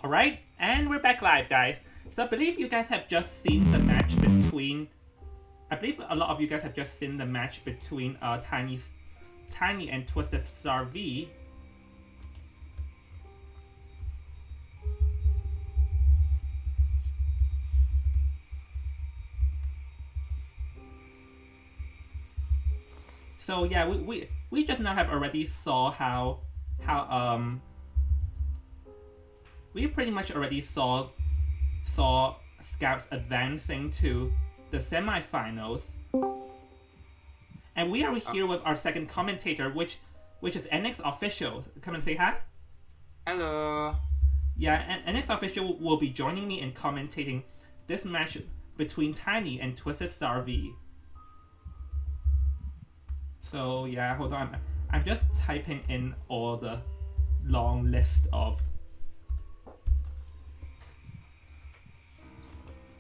Alright, and we're back live, guys. So I believe you guys have just seen the match between. I believe a lot of you guys have just seen the match between Tiny and Twisted Star V. So yeah, we just now have already saw how we pretty much already saw scouts advancing to the semifinals, and we are here with our second commentator, which is NX Official. Come and say hi. Hello. Yeah, and NX Official will be joining me in commentating this match between Tiny and Twisted Star V. So yeah, hold on. I'm just typing in all the long list of.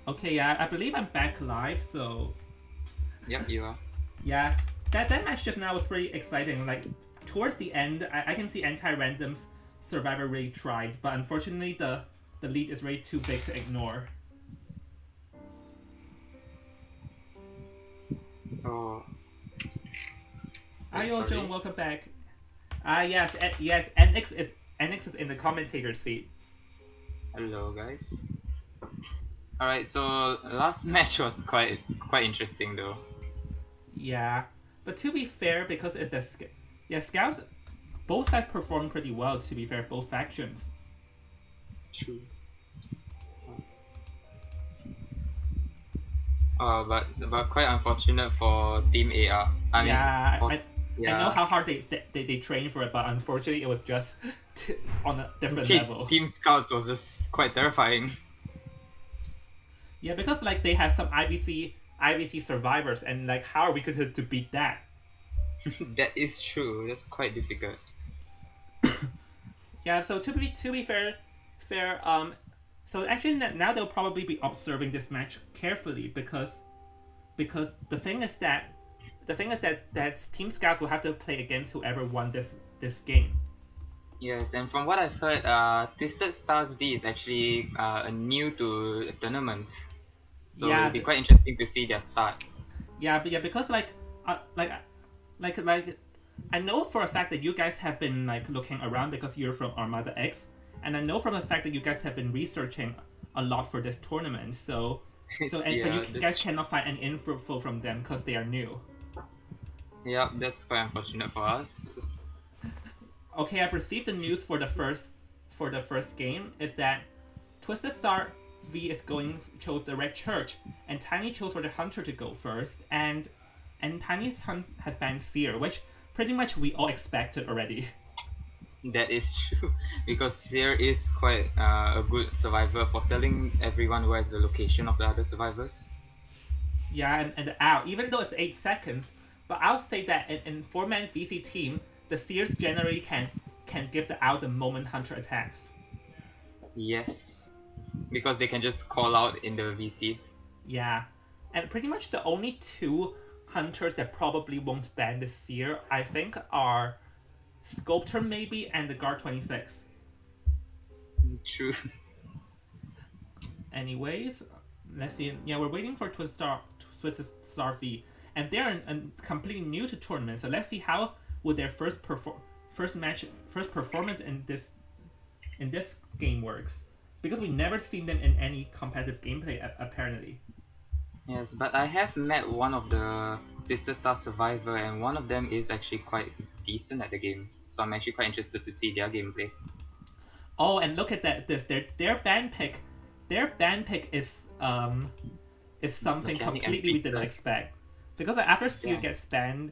Okay, yeah, I believe I'm back live. So. Yep, you are. Yeah, that match just now was pretty exciting. Like towards the end, I can see anti-random's Survivor really tried, but unfortunately the lead is really too big to ignore. Oh. Hi, John. Welcome back. Yes, NX is in the commentator seat. Hello, guys. All right, so last match was quite interesting though. Yeah, but to be fair, because it's the scouts, both sides performed pretty well. To be fair, both factions. True. But quite unfortunate for Team AR. I know how hard they trained for it, but unfortunately it was just on a different level. Team Scouts was just quite terrifying. Yeah, because like they have some IVC survivors, and like how are we going to beat that? That is true. That's quite difficult. Yeah. So to be fair, so actually now they'll probably be observing this match carefully because the thing is that Team Scouts will have to play against whoever won this game. Yes, and from what I've heard, Twisted Stars V is actually new to tournaments, so it'll be quite interesting to see their start. Yeah, but because like I know for a fact that you guys have been like looking around because you're from Armada X, and I know from the fact that you guys have been researching a lot for this tournament. So but you guys cannot find any info from them because they are new. Yeah, that's quite unfortunate for us. Okay, I've received the news for the first game is that Twisted Star V chose the Red Church, and Tiny chose for the Hunter to go first, and Tiny's Hunt has banned Seer, which pretty much we all expected already. That is true, because Seer is quite a good survivor for telling everyone where's the location of the other survivors. Yeah, and the owl, even though it's 8 seconds, but I'll say that in 4-man VC team, the Seers generally can give the owl the moment Hunter attacks. Yes, because they can just call out in the VC. Yeah, and pretty much the only two Hunters that probably won't ban the Seer, I think, are Sculptor maybe and the Guard 26. True. Anyways, let's see. Yeah, we're waiting for Twisted Star V, and they're completely new to tournament. So let's see how would their first performance in this game works, because we never seen them in any competitive gameplay apparently. Yes, but I have met one of the Twisted Star survivor, and one of them is actually quite decent at the game. So I'm actually quite interested to see their gameplay. Oh, and look at that! Their ban pick is something Mechanic completely we didn't expect. Because after Steel gets banned,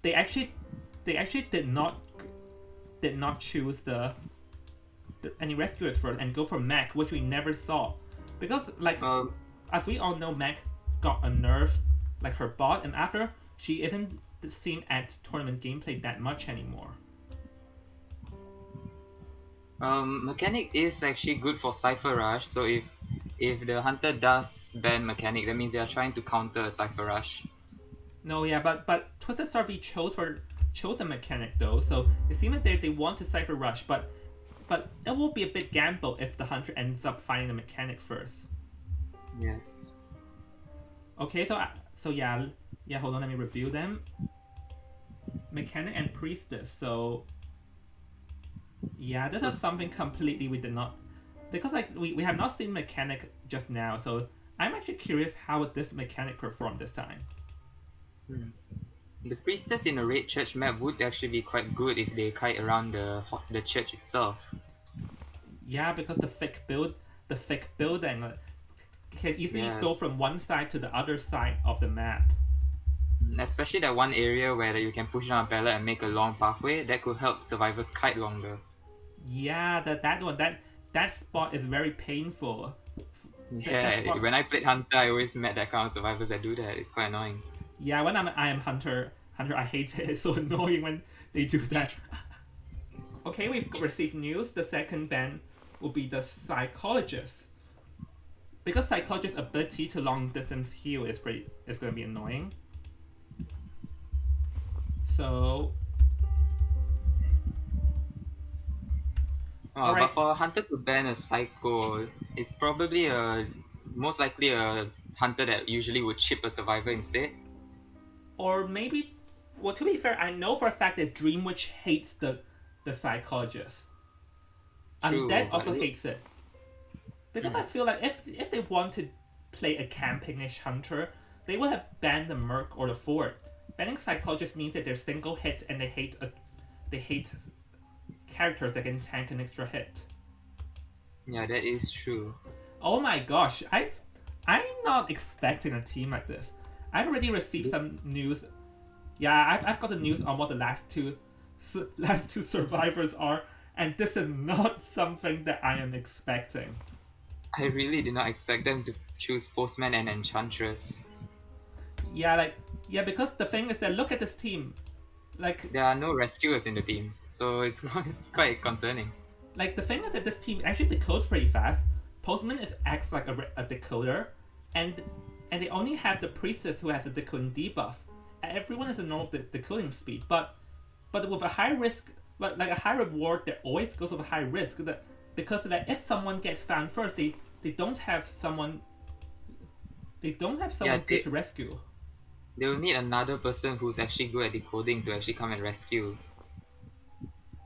they actually did not choose any rescuers first and go for Mac, which we never saw. Because as we all know, Mac got a nerf, like her bot, and after she isn't seen at tournament gameplay that much anymore. Mechanic is actually good for Cypher Rush, so if the Hunter does ban Mechanic, that means they are trying to counter Cypher Rush. No, yeah, but Twisted Star V chose a Mechanic though, so it seems like they want to Cypher Rush, but but it will be a bit gamble if the hunter ends up finding the mechanic first. Yes. Okay, so yeah. Hold on, let me review them. Mechanic and priestess. So yeah, this So is something completely we did not, because like we have not seen mechanic just now. So I'm actually curious how this mechanic performed this time. hmm. The priestess in a raid church map would actually be quite good if they kite around the church itself. Yeah, because the thick building can easily go Yes. from one side to the other side of the map. Especially that one area where you can push down a pallet and make a long pathway, that could help survivors kite longer. Yeah, that spot is very painful. That Yeah, spot. when I played Hunter, I always met that kind of survivors that do that. It's quite annoying. Yeah, when I am hunter, I hate it. It's so annoying when they do that. Okay, we've received news. The second ban will be the psychologist. Because psychologist's ability to long distance heal is gonna be annoying. So But alright. for a hunter to ban a psycho, it's probably most likely a hunter that usually would chip a survivor instead. Or maybe, well, to be fair, I know for a fact that Dream Witch hates the psychologist. Undead True, but also hates it. Because I hmm. feel like if they want to play a camping-ish hunter, they would have banned the Merc or the Fort. Banning psychologist means that they're single hit and they hate characters that can tank an extra hit. Yeah, that is true. Oh my gosh, I'm not expecting a team like this. I've already received some news. Yeah, I've got the news on what the last two survivors are, and this is not something that I am expecting. I really did not expect them to choose Postman and Enchantress. Yeah, like yeah, because the thing is that look at this team. Like There are no rescuers in the team, so it's quite concerning. the thing is that this team actually decodes pretty fast. Postman acts like a decoder, and they only have the priestess who has a decoding debuff. Everyone has a normal decoding speed, but with a high risk, but like a high reward, that always goes with a high risk. Because like if someone gets found first, they don't have someone Yeah, good to rescue. they will need another person who's actually good at decoding to actually come and rescue.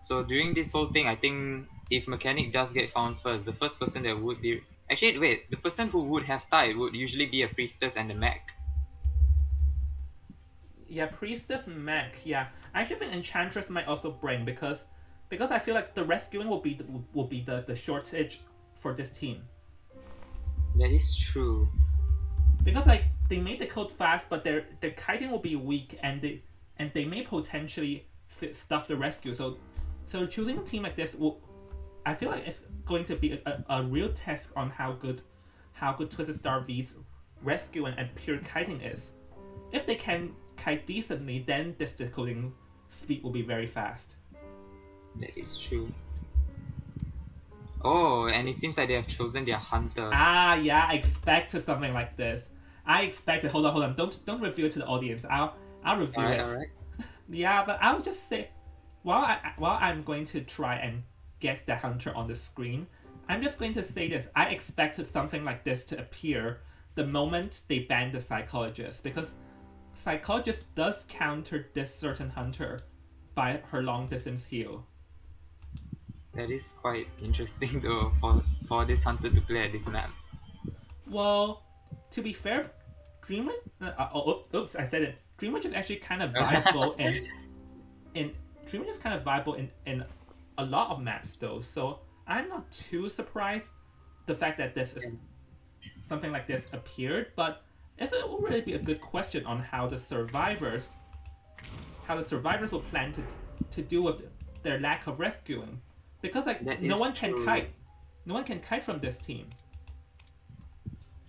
So during this whole thing, I think if mechanic does get found first, the first person that would be actually wait, the person who would have died would usually be a priestess and a mech. Yeah, priestess mech. Yeah, I actually think enchantress might also bring because I feel like the rescuing will be the shortage for this team. That is true. Because like they made the code fast, but their kiting will be weak, and they may potentially stuff the rescue. So choosing a team like this will, I feel like it's going to be a real test on how good Twisted Star V's rescue and pure kiting is. If they can kite decently, then this decoding speed will be very fast. That is true. Oh, and it seems like they have chosen their hunter. Ah, yeah, I expected something like this. I expected. Hold on. Don't reveal it to the audience. I'll reveal Alright, it. alright. Yeah, but I'll just say, while I'm going to try and get the hunter on the screen, I'm just going to say this. I expected something like this to appear the moment they banned the psychologist, because psychologist does counter this certain hunter by her long distance heal. That is quite interesting though for this hunter to play at this map. Well, to be fair, Dreamwitch. Oops, I said it. Dreamwitch is actually kind of viable in Dreamwitch is kind of viable in a lot of maps though. So I'm not too surprised the fact that this is something like this appeared, but it will really be a good question on how the survivors will plan to deal with their lack of rescuing, because like That is true. no one can kite from this team.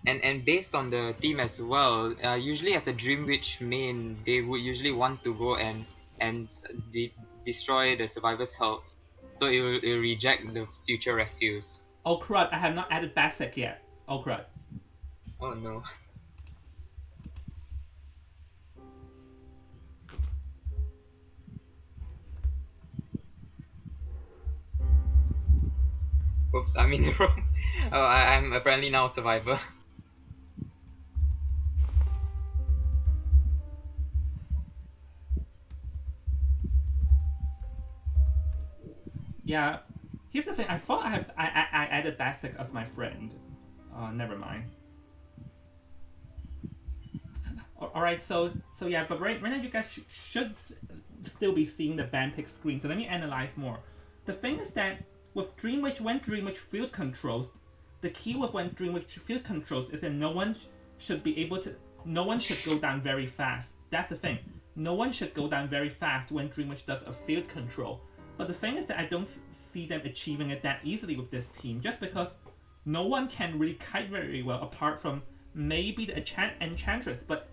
And based on the team as well, usually as a Dream Witch main, they would usually want to go and destroy the survivor's health, so it will reject the future rescues. Oh crud! I have not added Basek yet. Oh crud! Oh no. Oops, I'm in the wrong. Oh, I'm apparently now a survivor. Yeah, here's the thing. I thought I added Basic as my friend. Never mind. All right, so yeah, but right now you guys should still be seeing the band pick screen. So let me analyze more. The thing is that with Dreamwitch, when Dreamwitch field controls, the key with when Dreamwitch field controls is that no one should go down very fast. That's the thing. No one should go down very fast when Dreamwitch does a field control. But the thing is that I don't see them achieving it that easily with this team, just because no one can really kite very well apart from maybe the Enchantress. But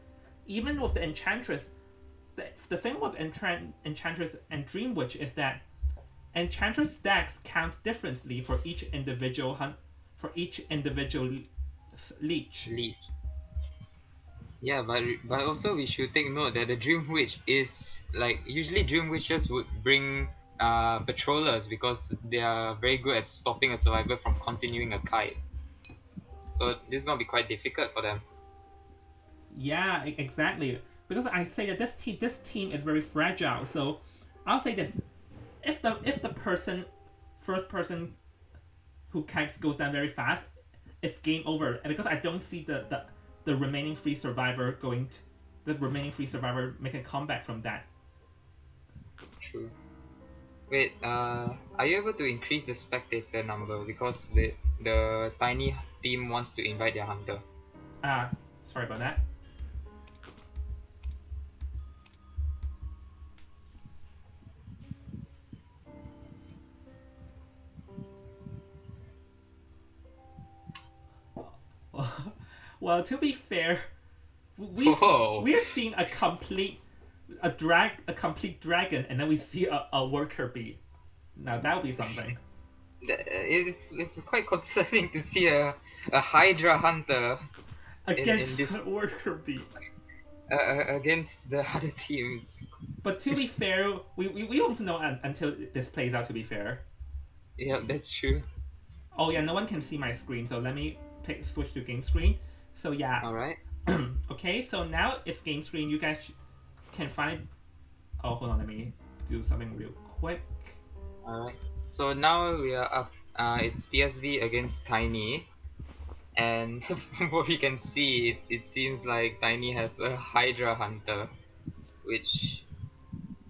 even with the Enchantress, the thing with Enchantress and Dreamwitch is that Enchantress stacks count differently for each individual leech. Leech. Yeah, but also we should take note that the Dream Witch is like usually Dream Witches would bring patrollers because they are very good at stopping a survivor from continuing a kite. So this is gonna be quite difficult for them. Yeah, exactly. Because I say that this team is very fragile. So I'll say this: if the first person who kites goes down very fast, it's game over. And because I don't see the remaining free survivor making a comeback from that. True. Wait, are you able to increase the spectator number because the tiny team wants to invite their hunter? Sorry about that. Well, to be fair, we're seeing a complete dragon, and then we see a worker bee. Now that would be something. It's quite concerning to see a Hydra hunter Against in this worker bee. against the other teams. But to be fair, we don't know until this plays out. To be fair. Yeah, that's true. Oh yeah, no one can see my screen, so let me switch to game screen. So yeah. All right. Okay, so now it's game screen. You guys can find. Oh, hold on. Let me do something real quick. All right. So now we are up. It's TSV against Tiny, and from what we can see, it seems like Tiny has a Hydra hunter, which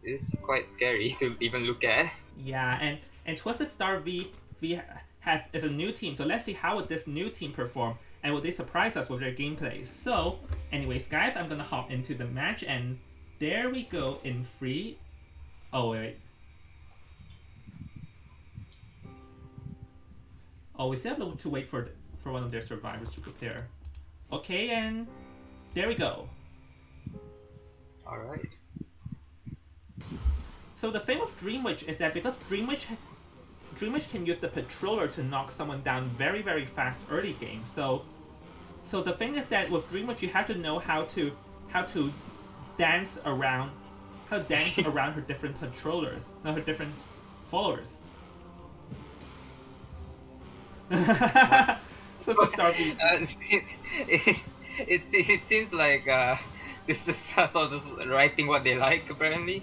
is quite scary to even look at. Yeah, and Twisted Star V is a new team. So let's see how would this new team perform, and will they surprise us with their gameplay? So, anyways, guys, I'm gonna hop into the match, and there we go in 3. Oh wait. Oh, we still have to wait for one of their survivors to prepare. Okay, and there we go. All right. So the thing with Dreamwitch is that because Dreamwitch can use the Patroller to knock someone down very, very fast early game. So the thing is that with Dreamwitch you have to know how to dance around her different patrollers, her different followers. Supposed to start it seems like this is sort of just writing what they like apparently.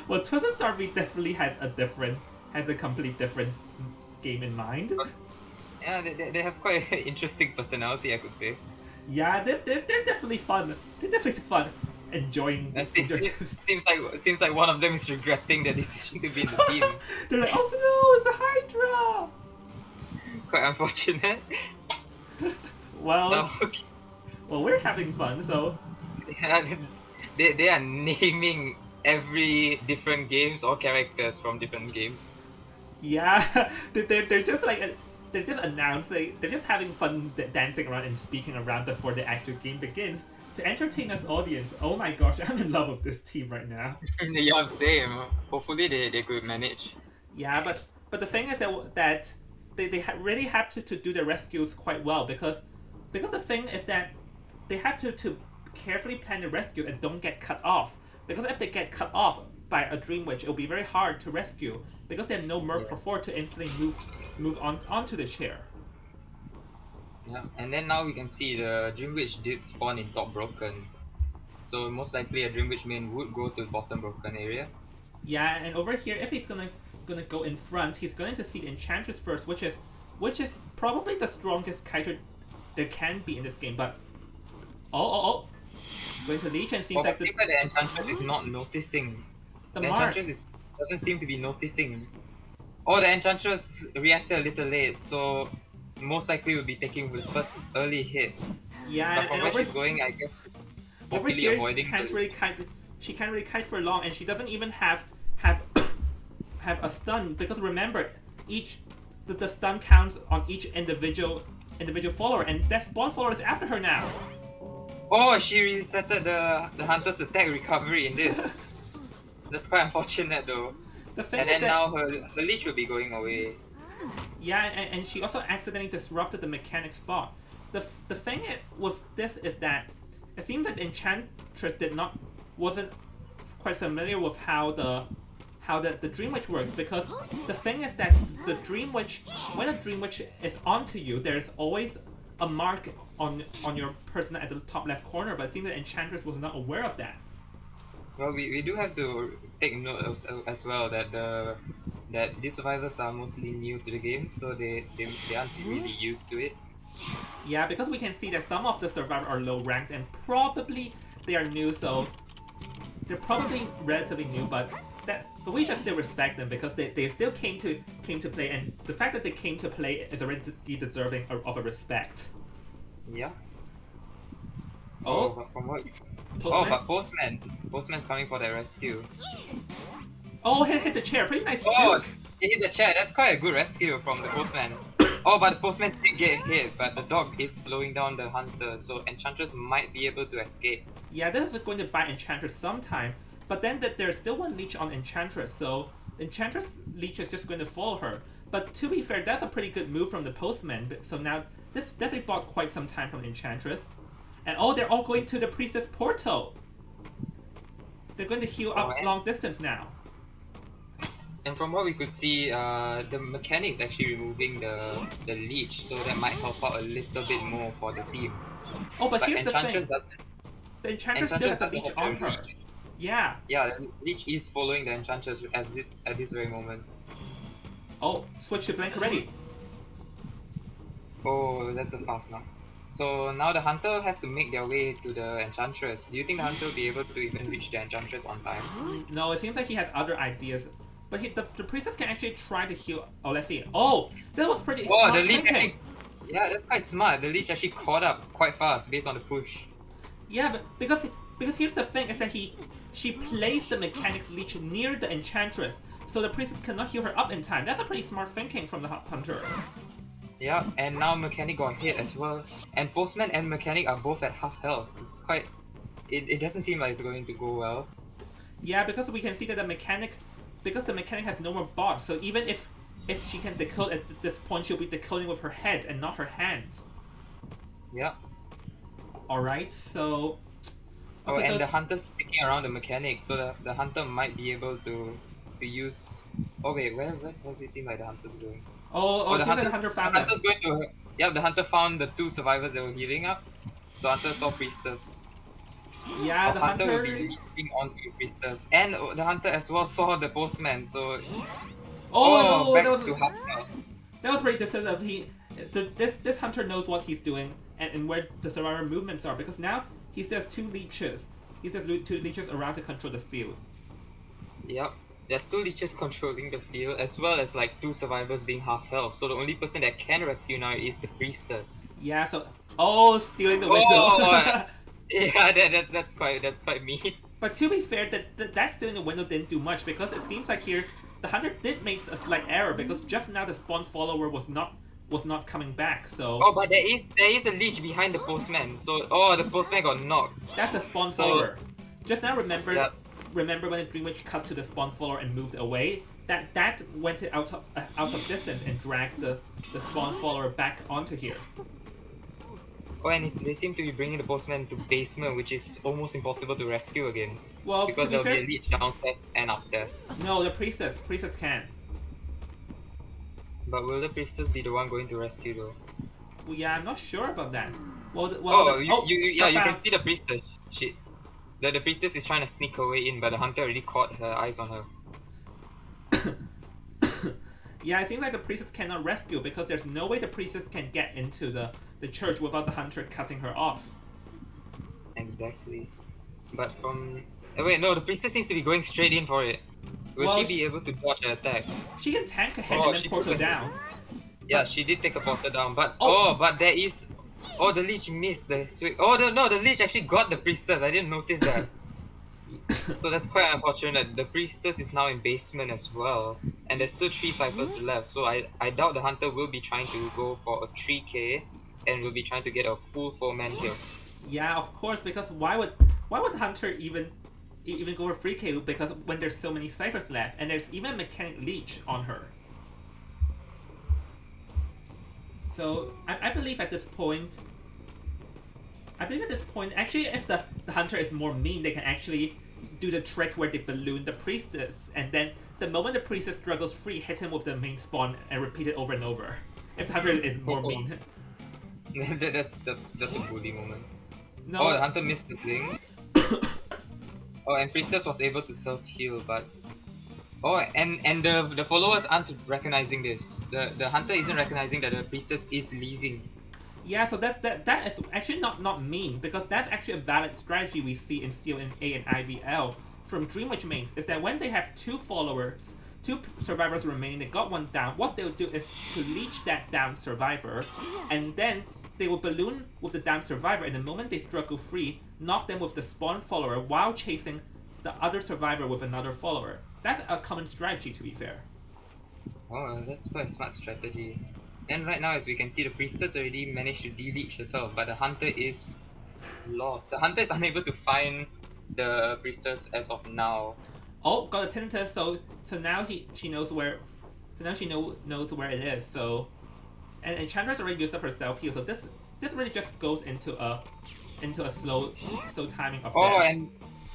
Well, Twisted Star V definitely has a complete different game in mind. Yeah, they have quite an interesting personality, I could say. Yeah, they're definitely fun. They're definitely fun. Enjoying. It seems like one of them is regretting their decision to be in the team. They're like, oh no, it's a Hydra. Quite unfortunate. Well, No, okay. well, we're having fun, so. Yeah, they are naming every different games or characters from different games. Yeah, they're just like they're just announcing, they're just having fun dancing around and speaking around before the actual game begins to entertain us audience. Oh my gosh, I'm in love with this team right now. Yeah, same. Hopefully they could manage. Yeah, but the thing is that they really have to do their rescues quite well because the thing is that they have to carefully plan the rescue and don't get cut off, because if they get cut off by a Dream Witch, it'll be very hard to rescue because they have no Merc Yeah. before to instantly move onto the chair. Yeah, and then now we can see the Dream Witch did spawn in top broken. So most likely a Dream Witch main would go to bottom broken area. Yeah, and over here, if he's gonna go in front, he's going to see the Enchantress first, which is probably the strongest character there can be in this game. But oh, going to Leech and seems like seems like the Enchantress is not noticing. the The mark. Enchantress doesn't seem to be noticing. Oh, the Enchantress reacted a little late, so most likely will be taking the first early hit. Yeah, But from and where over, she's going, I guess she's over luckily here, avoiding she can't really kite for long, and she doesn't even have a stun because remember, the stun counts on each individual follower, and that spawn follower is after her now. Oh, she resetted the Hunter's attack recovery in this. That's quite unfortunate though. The thing And is then that, now her leech will be going away. yeah, and she also accidentally disrupted the mechanic spot. The thing with this is that it seems that Enchantress wasn't quite familiar with how the Dream Witch works, because the thing is that the Dream Witch, when a Dream Witch is onto you, there's always a mark on your person at the top left corner, but it seems that Enchantress was not aware of that. Well, we do have to take note as well that that these survivors are mostly new to the game, so they aren't really used to it. Yeah, because we can see that some of the survivors are low ranked and probably they are new, so they're probably relatively new, but we should still respect them because they still came to play, and the fact that they came to play is already deserving of a respect. Yeah. Oh, but from what? Postman? Oh, but Postman's coming for that rescue. Oh, hit the chair. Pretty nice Oh, juke. he hit the chair. That's quite a good rescue from the Postman. Oh, but the Postman did get hit, but the dog is slowing down the Hunter, so Enchantress might be able to escape. Yeah, this is going to buy Enchantress sometime, but then there's still one leech on Enchantress, so Enchantress leech is just going to follow her. But to be fair, that's a pretty good move from the Postman, so now this definitely bought quite some time from Enchantress. And oh, they're all going to the Priestess Portal! They're going to heal up long distance now. And from what we could see, the mechanic is actually removing the leech, so that might help out a little bit more for the team. Oh, but here's Enchantress the thing. The Enchantress still has a doesn't leech have on the her. leech. Yeah. Yeah, the leech is following the Enchantress at this very moment. Oh, switch to blank already. Oh, that's a fast knock. So now the Hunter has to make their way to the Enchantress. Do you think the Hunter will be able to even reach the Enchantress on time? No, it seems like he has other ideas. But the Priestess can actually try to heal. Oh, let's see. Oh, that was pretty Oh, smart the leech thinking. actually... Yeah, that's quite smart. The leech actually caught up quite fast based on the push. Yeah, but because here's the thing is that she placed the Mechanic's leech near the Enchantress, so the Priestess cannot heal her up in time. That's a pretty smart thinking from the Hunter. Yeah, and now Mechanic got hit as well. And Postman and Mechanic are both at half health. It's quite... It doesn't seem like it's going to go well. Yeah, because we can see that the Mechanic has no more bots, so even if she can decode at this point, she'll be decoding with her head and not her hands. Yeah. Alright, so... Oh, Okay, and so the Hunter's sticking around the Mechanic, so the Hunter might be able to use... Oh wait, where does it seem like the Hunter's going? Oh, the the Hunter found the them. Hunter's going to... Yep, the Hunter found the two survivors that were healing up. So Hunter saw Priestess. Yeah, the Hunter will Hunter... be leaping onto the Priestess. And the Hunter as well saw the Postman, so... Oh, no, back to half health. that was pretty decisive. This Hunter knows what he's doing and where the survivor movements are, because now he says two leeches. He says two leeches around to control the field. Yep. There's two leeches controlling the field, as well as like two survivors being half health. So the only person that can rescue now is the Priestess. Yeah, so stealing the window. Oh, yeah, that's quite mean. But to be fair, that stealing the window didn't do much, because it seems like here the Hunter did make a slight error, because just now the spawn follower was not coming back. So Oh, but there is a leech behind the Postman. So the Postman got knocked. that's the spawn follower. Just now, remember Yep. remember when the Dream Witch cut to the spawn follower and moved away? That went out of distance and dragged the spawn follower back onto here. Oh, and they seem to be bringing the postman to basement, which is almost impossible to rescue against. Well, to Because be there'll be fair, a leech downstairs and upstairs. no, the priestess can. But will the priestess be the one going to rescue though? Well, yeah, I'm not sure about that. Well, Oh, yeah, got you can found. see the priestess. The priestess is trying to sneak her way in, but the hunter already caught her eyes on her. Yeah, it seems like the priestess cannot rescue because there's no way the priestess can get into the church without the hunter cutting her off. Exactly. But from... wait, no, the priestess seems to be going straight in for it. Will Well, she be able to dodge her attack? she can tank a hit Oh, and then she portal took a hit. down. Yeah, But- she did take a portal down, but... Oh. Oh, but there is... Oh, the leech missed the swing. Oh, no, the leech actually got the priestess. I didn't notice that. So that's quite unfortunate. The priestess is now in basement as well. And there's still 3 ciphers left. So I doubt the hunter will be trying to go for a 3k and will be trying to get a full 4-man kill. Yeah, of course, because why would Hunter even go for free K? Because when there's so many ciphers left, and there's even a mechanic leech on her. So I believe at this point, actually, if the hunter is more mean, they can actually do the trick where they balloon the priestess, and then the moment the priestess struggles free, hit him with the main spawn and repeat it over and over. If the hunter is more mean. that's a bully moment. No. Oh, the hunter missed the thing. Oh, and priestess was able to self-heal, but... Oh, and the followers aren't recognizing this. The hunter isn't recognizing that the priestess is leaving. Yeah, so that is actually not mean, because that's actually a valid strategy we see in CONA and IVL from Dreamwitch mains, is that when they have 2 survivors remaining, they got 1 down, what they'll do is to leech that down survivor, and then they will balloon with the down survivor, and the moment they struggle free, knock them with the spawn follower while chasing the other survivor with another follower. That's a common strategy, to be fair. Oh, that's quite a smart strategy. And right now, as we can see, the priestess already managed to de-leech herself, but the hunter is lost. The hunter is unable to find the priestess as of now. Oh, got a tinnitus, so now she knows where. So now she knows where it is. So, and Enchantress already used up her self heal. So this really just goes into a slow timing of Oh, death.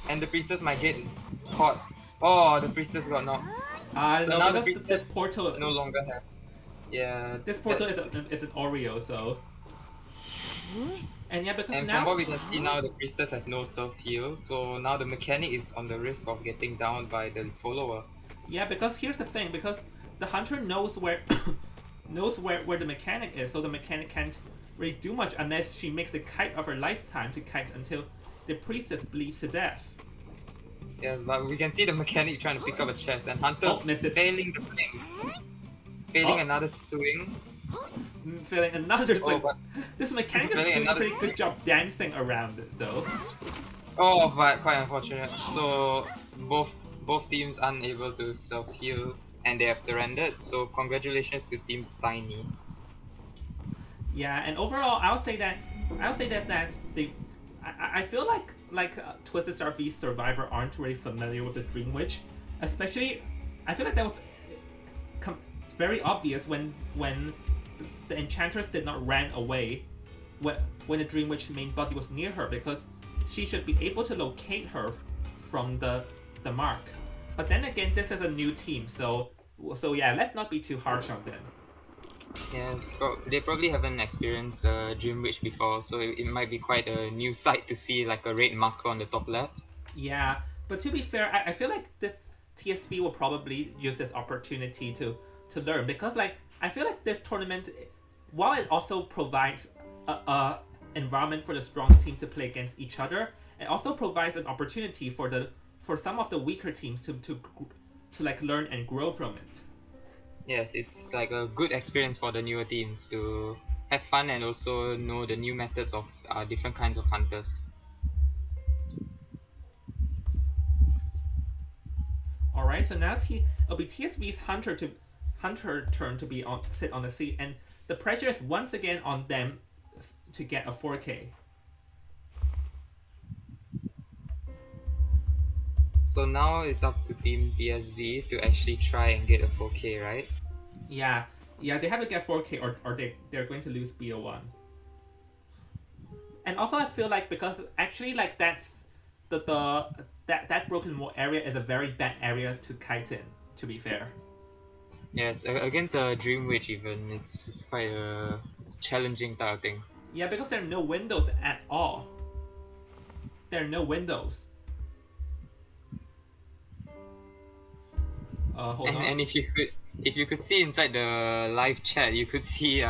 and the priestess might get caught. Oh, the priestess got knocked. So no, now the because priestess this portal no longer has. Yeah. This portal is an Oreo, so. And yeah, because And now. from what we can see now, the priestess has no self-heal, so now the mechanic is on the risk of getting downed by the follower. Yeah, because here's the thing, because the hunter knows where where the mechanic is, so the mechanic can't really do much unless she makes the kite of her lifetime to kite until the priestess bleeds to death. Yes, but we can see the mechanic trying to pick up a chest, and Hunter failing the fling. Failing another swing. Failing another swing. But this mechanic is doing a pretty good job dancing around it, though. Oh, but quite unfortunate. So both teams unable to self-heal, and they have surrendered. So congratulations to Team Tiny. Yeah, and overall, I'll say that they. I feel like Twisted Star V Survivor aren't really familiar with the Dream Witch, especially. I feel like that was very obvious when the Enchantress did not ran away when the Dream Witch main body was near her, because she should be able to locate her from the mark. But then again, this is a new team, so yeah, let's not be too harsh on them. Yes, they probably haven't experienced Dream Witch before, so it might be quite a new sight to see like a red marker on the top left. Yeah, but to be fair, I feel like this TSV will probably use this opportunity to learn, because like I feel like this tournament, while it also provides a environment for the strong teams to play against each other, it also provides an opportunity for some of the weaker teams to like learn and grow from it. Yes, it's like a good experience for the newer teams to have fun and also know the new methods of different kinds of hunters. Alright, so now it'll be TSV's Hunter turn to sit on the seat, and the pressure is once again on them to get a 4K. So now it's up to Team TSV to actually try and get a 4K, right? Yeah, they have to get 4K or they're going to lose BO1. And also I feel like because actually like that's that broken wall area is a very bad area to kite in. To be fair. Yes, against a Dream Witch even, it's quite a challenging type of thing. Yeah, because there are no windows at all. There are no windows. Hold And on. if you could see inside the live chat, you could see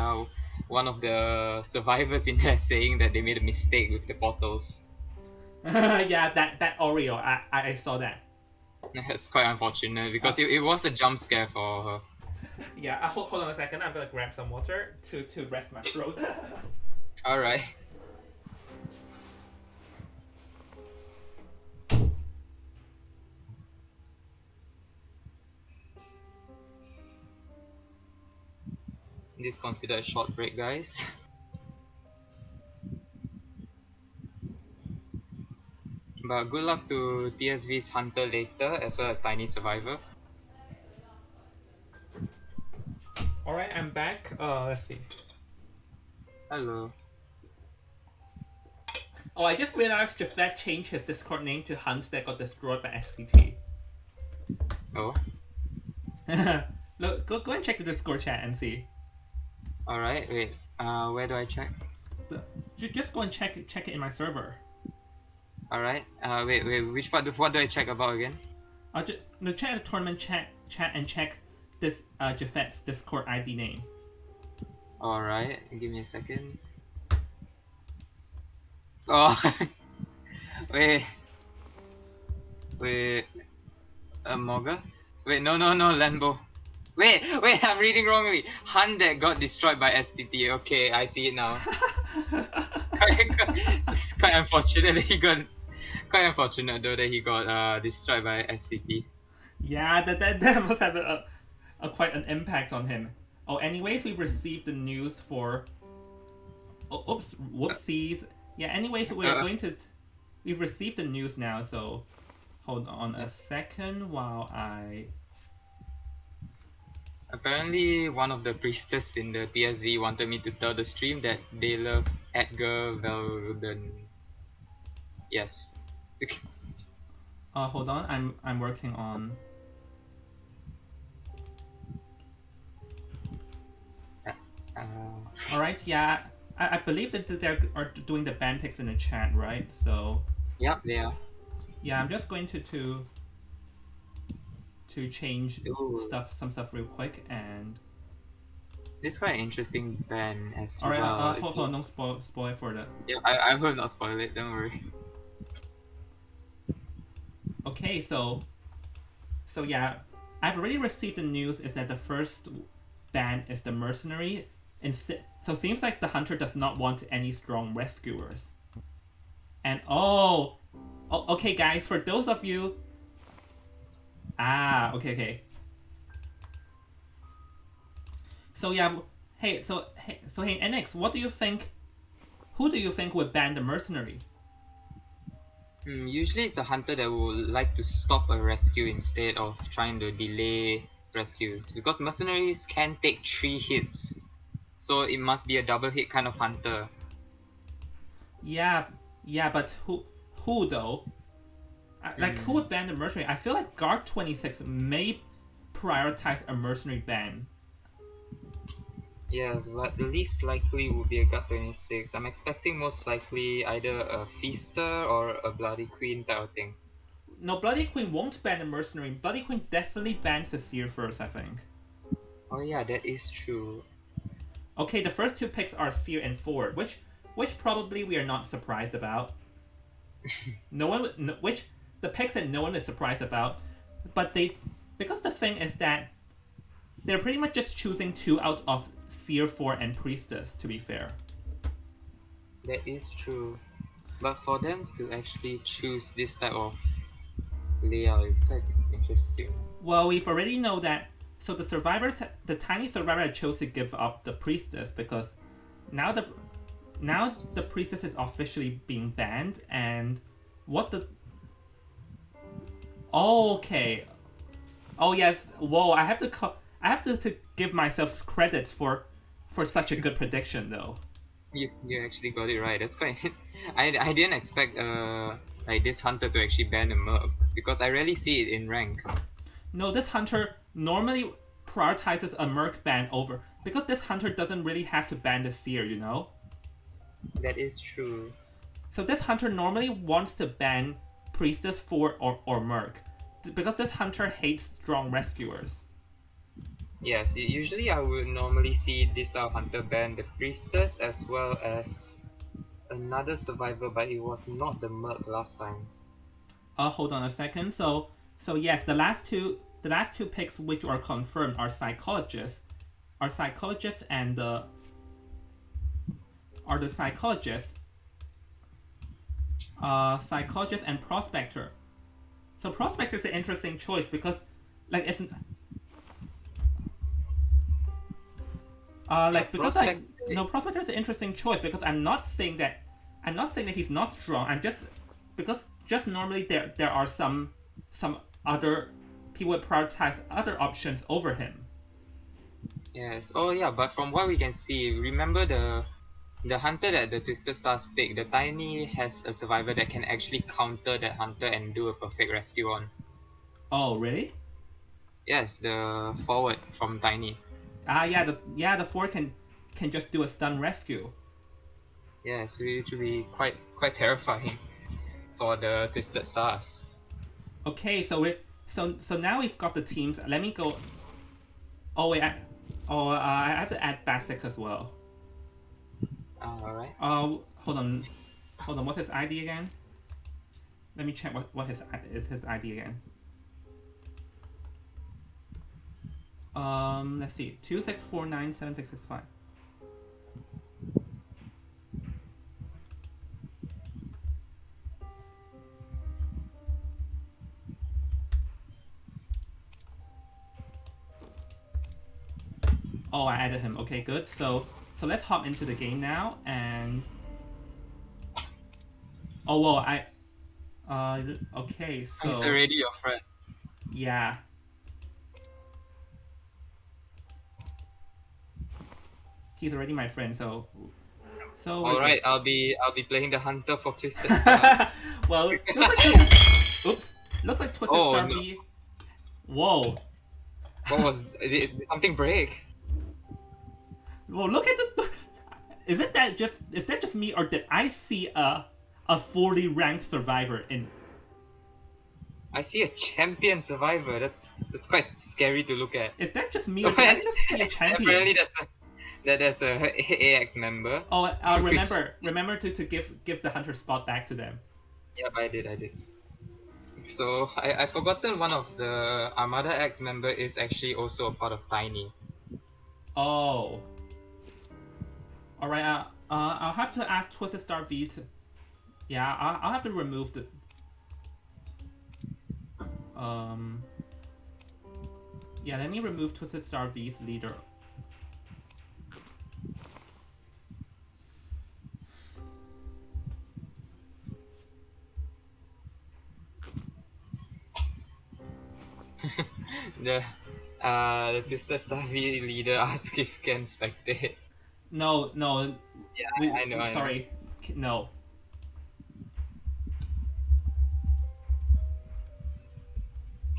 one of the survivors in there saying that they made a mistake with the portals. Yeah, that Oreo. I saw that. That's quite unfortunate Uh, because it was a jump scare for her. yeah. Hold on a second. I'm gonna grab some water to rest my throat. All right. This is considered a short break, guys. But good luck to TSV's Hunter later, as well as Tiny Survivor. All right, I'm back. Let's see. Hello. Oh, I just realized Jafet changed his Discord name to Hunt that got destroyed by SCT. Oh. Look, go and check the Discord chat and see. All right. Wait. Where do I check? Just go and check it in my server. All right. Wait. Which part? What do I check about again? No, check the tournament chat and check this Jafet's Discord ID name. All right. Give me a second. Oh. Wait. Mogas? Wait. No. Lambo. Wait. I'm reading wrongly. Han that got destroyed by STT. Okay, I see it now. It's quite unfortunate that he got. Quite unfortunate though that he got destroyed by SCT. Yeah, that must have a quite an impact on him. Oh, anyways, we received the news for. Oh, oops, whoopsies. Yeah. Anyways, we're going to. We've received the news now, so hold on a second while I. Apparently, one of the priestess in the TSV wanted me to tell the stream that they love Edgar Velden. Yes. Hold on. I'm working on. Uh, All right. Yeah. I believe that they are doing the band picks in the chat, right? So. yep, they are. Yeah, I'm just going to change Ooh. some stuff real quick and. This is quite an interesting band as All right. well. Hold on. Don't spoil it for the. Yeah, I will not spoil it. Don't worry. Okay, so yeah, I've already received the news is that the first ban is the mercenary, and so it seems like the hunter does not want any strong rescuers. And okay, guys, for those of you, okay. So yeah, hey, NX, what do you think? Who do you think would ban the mercenary? Usually it's a hunter that would like to stop a rescue instead of trying to delay rescues, because mercenaries can take 3 hits, so it must be a double hit kind of hunter. Yeah, but who though? Like who would ban the mercenary? I feel like Guard 26 may prioritize a mercenary ban. Yes, but the least likely would be a Gut 26. I'm expecting most likely either a Feaster or a Bloody Queen type of thing. No, Bloody Queen won't ban the mercenary. Bloody Queen definitely bans the Seer first, I think. Oh yeah, that is true. Okay, the first 2 picks are Seer and Ford, which probably we are not surprised about. Which the picks that no one is surprised about, but because the thing is that they're pretty much just choosing 2 out of Seer, Ford, and Priestess, to be fair. That is true. But for them to actually choose this type of layout is quite interesting. Well, we've already know that. So the tiny survivor chose to give up the Priestess because now the Priestess is officially being banned, and what the. Oh, okay. Oh yes. Whoa! I have to give myself credit for such a good prediction, though. You actually got it right. That's quite. I didn't expect like this hunter to actually ban a merc because I rarely see it in rank. No, this hunter normally prioritizes a merc ban over because this hunter doesn't really have to ban the seer, you know. That is true. So this hunter normally wants to ban priestess, fort, or merc because this hunter hates strong rescuers. Yes, usually I would normally see this type of hunter ban the priestess as well as another survivor, but it was not the merc last time. Hold on a second. So yes, the last two picks which are confirmed are psychologists, and the psychologist and prospector. So prospector is an interesting choice because like it's Yeah, because like prospect. no prospector is an interesting choice because I'm not saying that he's not strong. I'm just because just normally there are some other people would prioritize other options over him. Yes. Oh yeah, but from what we can see, remember the hunter that the Twisted Stars pick, the Tiny has a survivor that can actually counter that hunter and do a perfect rescue on. Oh really? Yes, the forward from Tiny. The four can just do a stun rescue. Yes, which will be quite terrifying for the Twisted Stars. Okay, so now we've got the teams. Let me go. Oh wait, I have to add Basic as well. Alright. Hold on. What's his ID again? Let me check what his ID again. Let's see, 26497665. Oh, I added him. Okay, good. So let's hop into the game now and. Oh well, okay, He's so already your friend. yeah. He's already my friend, so we're good. Alright, I'll be playing the hunter for Twisted Stars. Well, oops. Looks like Twisted Oh Star no. V. Whoa. What was did something break? Well, look at the. Is that just me, or did I see a 40 ranked survivor in? I see a champion survivor. That's quite scary to look at. Is that just me, or did I just see a champion? Apparently there's a AX member. Oh, Which- remember to give the hunter spot back to them. Yep, I did. So I forgotten one of the Armada X member is actually also a part of Tiny. Oh. All right. I'll have to ask Twisted Star V to. Yeah, I'll have to remove the. Um. Yeah, let me remove Twisted Star V's leader. The Twister Savvy leader asked if can spectate. No, no. Yeah, I know. Sorry. No.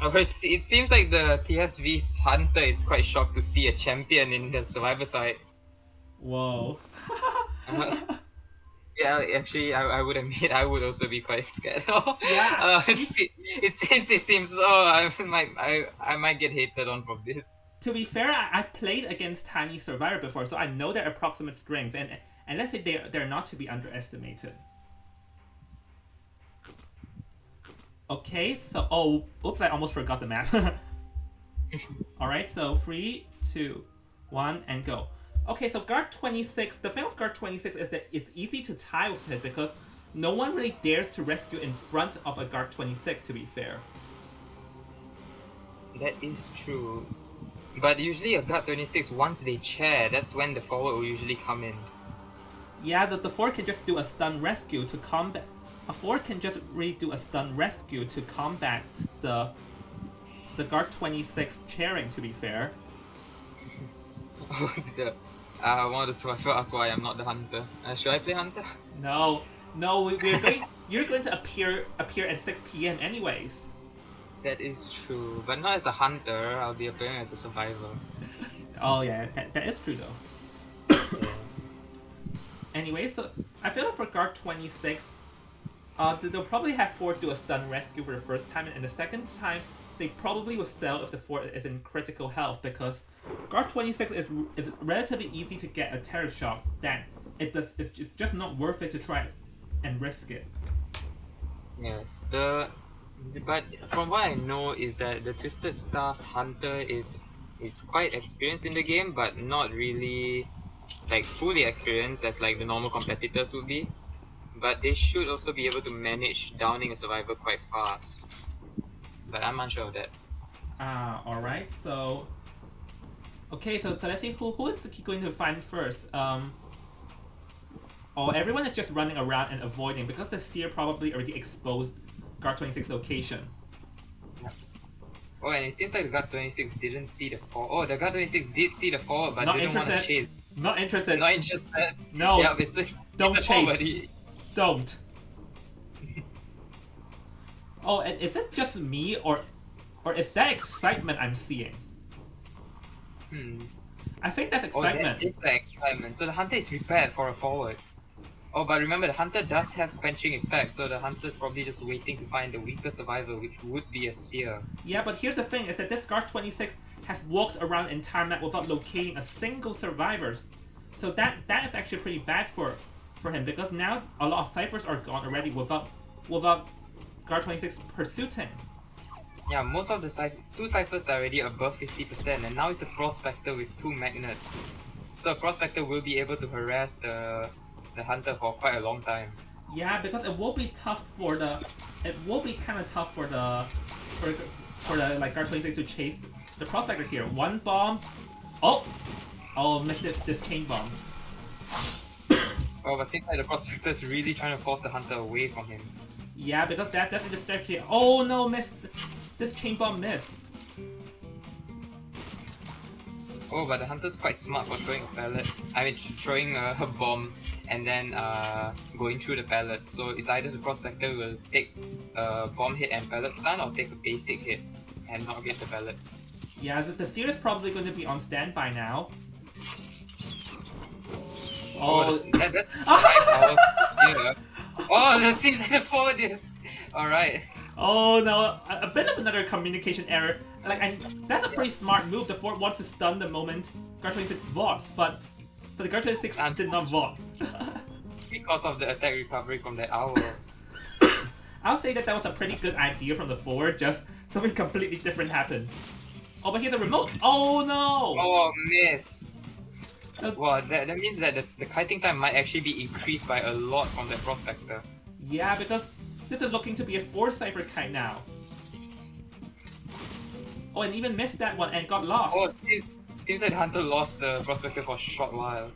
Oh, it seems like the TSV's hunter is quite shocked to see a champion in the survivor side. Whoa. Yeah, actually, I would admit I would also be quite scared. Yeah. It seems I might get hated on from this. To be fair, I've played against Tiny Survivor before, so I know their approximate strength, and let's say they're not to be underestimated. Okay, so oops, I almost forgot the map. All right, so 3, 2, 1, and go. Okay, so guard 26. The thing with guard 26 is that it's easy to tie with it because no one really dares to rescue in front of a guard 26. To be fair. That is true. But usually a guard 26, once they chair, that's when the forward will usually come in. Yeah, the forward can just do a stun rescue to combat. A forward can just really do a stun rescue to combat the guard 26 chairing. To be fair. the One of the survivor asked why I'm not the hunter. Should I play hunter? No, no, we're going. You're going to appear at 6 p.m. anyways. That is true, but not as a hunter. I'll be appearing as a survivor. Oh yeah, that is true though. Yeah. Anyway, so I feel like for guard 26, they'll probably have Ford do a stun rescue for the first time, and the second time they probably will sell if the Ford is in critical health, because guard 26 is relatively easy to get a terror shock. That it's just not worth it to try and risk it. Yes. But from what I know is that the Twisted Stars hunter is quite experienced in the game, but not really like fully experienced as like the normal competitors would be. But they should also be able to manage downing a survivor quite fast. But I'm unsure of that. Alright, so. Okay, so let's see who is going to find first. Oh, everyone is just running around and avoiding because the seer probably already exposed guard 26 location. Oh, and it seems like the guard 26 didn't see the fall. Oh, the guard 26 did see the fall, but Not didn't want to interested. chase. Not interested. Not interested. No. Yeah, it's Don't it's a fall, chase. buddy. Don't. Oh, and is it just me or is that excitement I'm seeing? I think that's Oh, excitement. that is the excitement. So the hunter is prepared for a forward. Oh, but remember the hunter does have quenching effect, so the hunter's probably just waiting to find the weaker survivor, which would be a seer. Yeah, but here's the thing: is that this guard 26 has walked around the entire map without locating a single survivor. So that is actually pretty bad for him, because now a lot of ciphers are gone already without guard 26 pursuing. Yeah, most of the two ciphers are already above 50%, and now it's a prospector with 2 magnets. So a prospector will be able to harass the hunter for quite a long time. Yeah, because it will be tough for the. It will be kind of tough for the like guard 26 to chase the prospector here. One bomb. Oh, missed this chain bomb. Oh, but seems like the prospector is really trying to force the hunter away from him. Yeah, because that's the distraction. Oh no, missed. This chain bomb missed. Oh, but the hunter's quite smart for throwing a pallet. I mean, throwing a bomb and then going through the pallet. So it's either the prospector will take a bomb hit and pallet stun, or take a basic hit and not get the pallet. Yeah, the seer is probably going to be on standby now. Oh, that's nice. Yeah. Oh, that seems like the forward is. Alright. Oh no, a bit of another communication error. Like, that's a pretty smart move. The Ford wants to stun the moment guard 26 vaults, but the guard 26 did not vault. Because of the attack recovery from that owl. I'll say that was a pretty good idea from the forward, just something completely different happened. Oh, but here's a remote. Oh no! Oh, missed. Uh, Wow, that means that the kiting time might actually be increased by a lot from that prospector. Yeah, because this is looking to be a 4-cipher kite now. Oh, and even missed that one and got lost. Oh, seems like the hunter lost the prospector for a short while.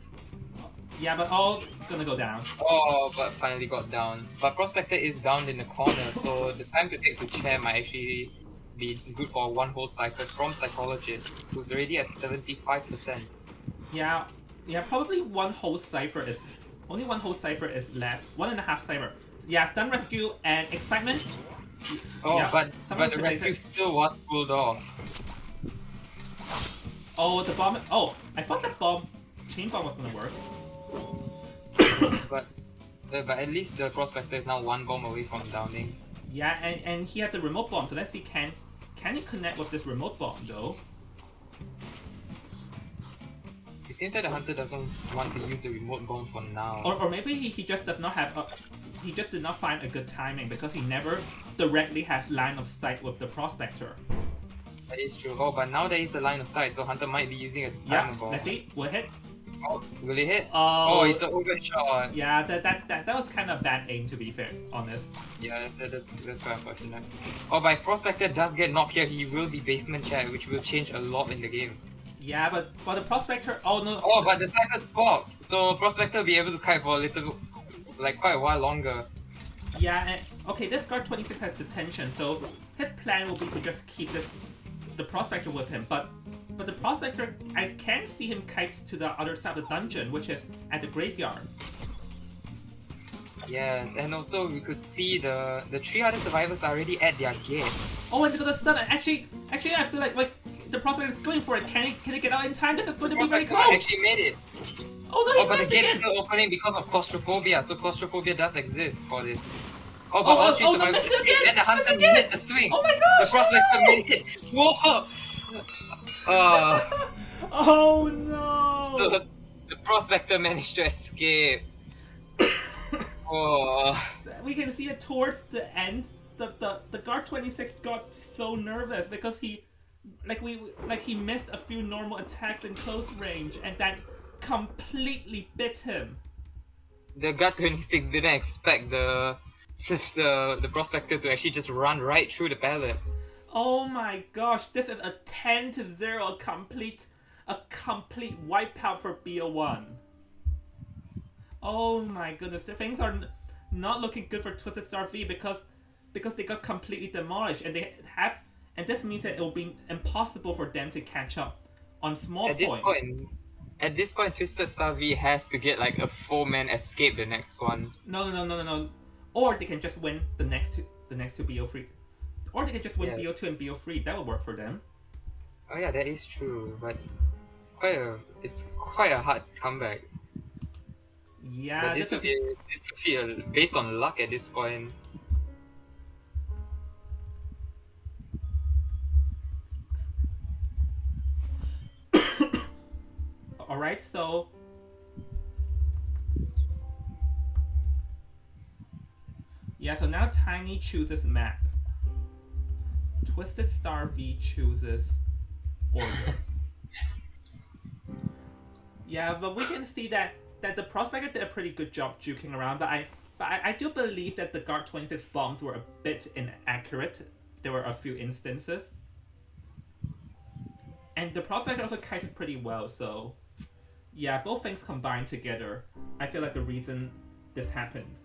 Yeah, but all gonna go down. Oh, but finally got down. But prospector is down in the corner, so the time to take to chair might actually be good for one whole cipher from Psychologist, who's already at 75%. Yeah, probably only one whole cipher is left. 1.5 cipher. Yeah, stun rescue and excitement. Oh, Yeah, but someone the protected. rescue still was pulled off. Oh, the bomb. Oh, I thought that chain bomb was gonna work. but at least the prospector is now one bomb away from downing. Yeah, and he has the remote bomb. So let's see, can he connect with this remote bomb though? It seems like the hunter doesn't want to use the remote bomb for now. Or maybe he just does not have he just did not find a good timing because he never directly has line of sight with the prospector. That is true. Oh, but now there is a line of sight, so hunter might be using a Yeah, timer bomb. let's see. Will it hit? Oh, will it hit? Oh, Oh, it's an overshot. Yeah, that was kind of bad aim, to be fair, honest. Yeah, that's quite unfortunate. Oh, but if prospector does get knocked here, he will be basement chat, which will change a lot in the game. Yeah, but the prospector. Oh no. Oh, but the cipher's popped, so prospector will be able to kite for a little, like quite a while longer. Yeah, and okay, this guard 26 has detention, so his plan will be to just keep the prospector with him. But But the prospector, I can see him kite to the other side of the dungeon, which is at the graveyard. Yes, and also we could see the 3 other survivors are already at their gate. Oh, and they got the stun. Actually, I feel like the prospector is going for it. Can he get out in time? This is going to be very close. Actually made it. Oh no, he but the missed gate again. is still opening because of claustrophobia. So claustrophobia does exist for this. Oh, but all 3 survivors missed it again. and the hunter missed the swing. Oh my gosh. The prospector made it. Whoa! Oh no. So the prospector managed to escape. Oh. We can see it towards the end. The guard 26 got so nervous because he missed a few normal attacks in close range, and that completely bit him. The guard 26 didn't expect the prospector to actually just run right through the pallet. Oh my gosh, this is a 10-0, a complete wipeout for BO1. Oh my goodness, things are not looking good for Twisted Star V because they got completely demolished, and this means that it will be impossible for them to catch up on small points. At this point, Twisted Star V has to get like a 4-man escape the next one. No. Or they can just win the next two BO3. Or they can just win BO2 and BO3. That would work for them. Oh yeah, that is true, but it's quite a hard comeback. Yeah, but this would be based on luck at this point. Alright, so so now Tiny chooses map. Twisted Star V chooses order. Yeah, but we can see that the prospector did a pretty good job juking around, but I do believe that the guard 26 bombs were a bit inaccurate. There were a few instances. And the prospector also kited pretty well, so yeah, both things combined together, I feel like the reason this happened.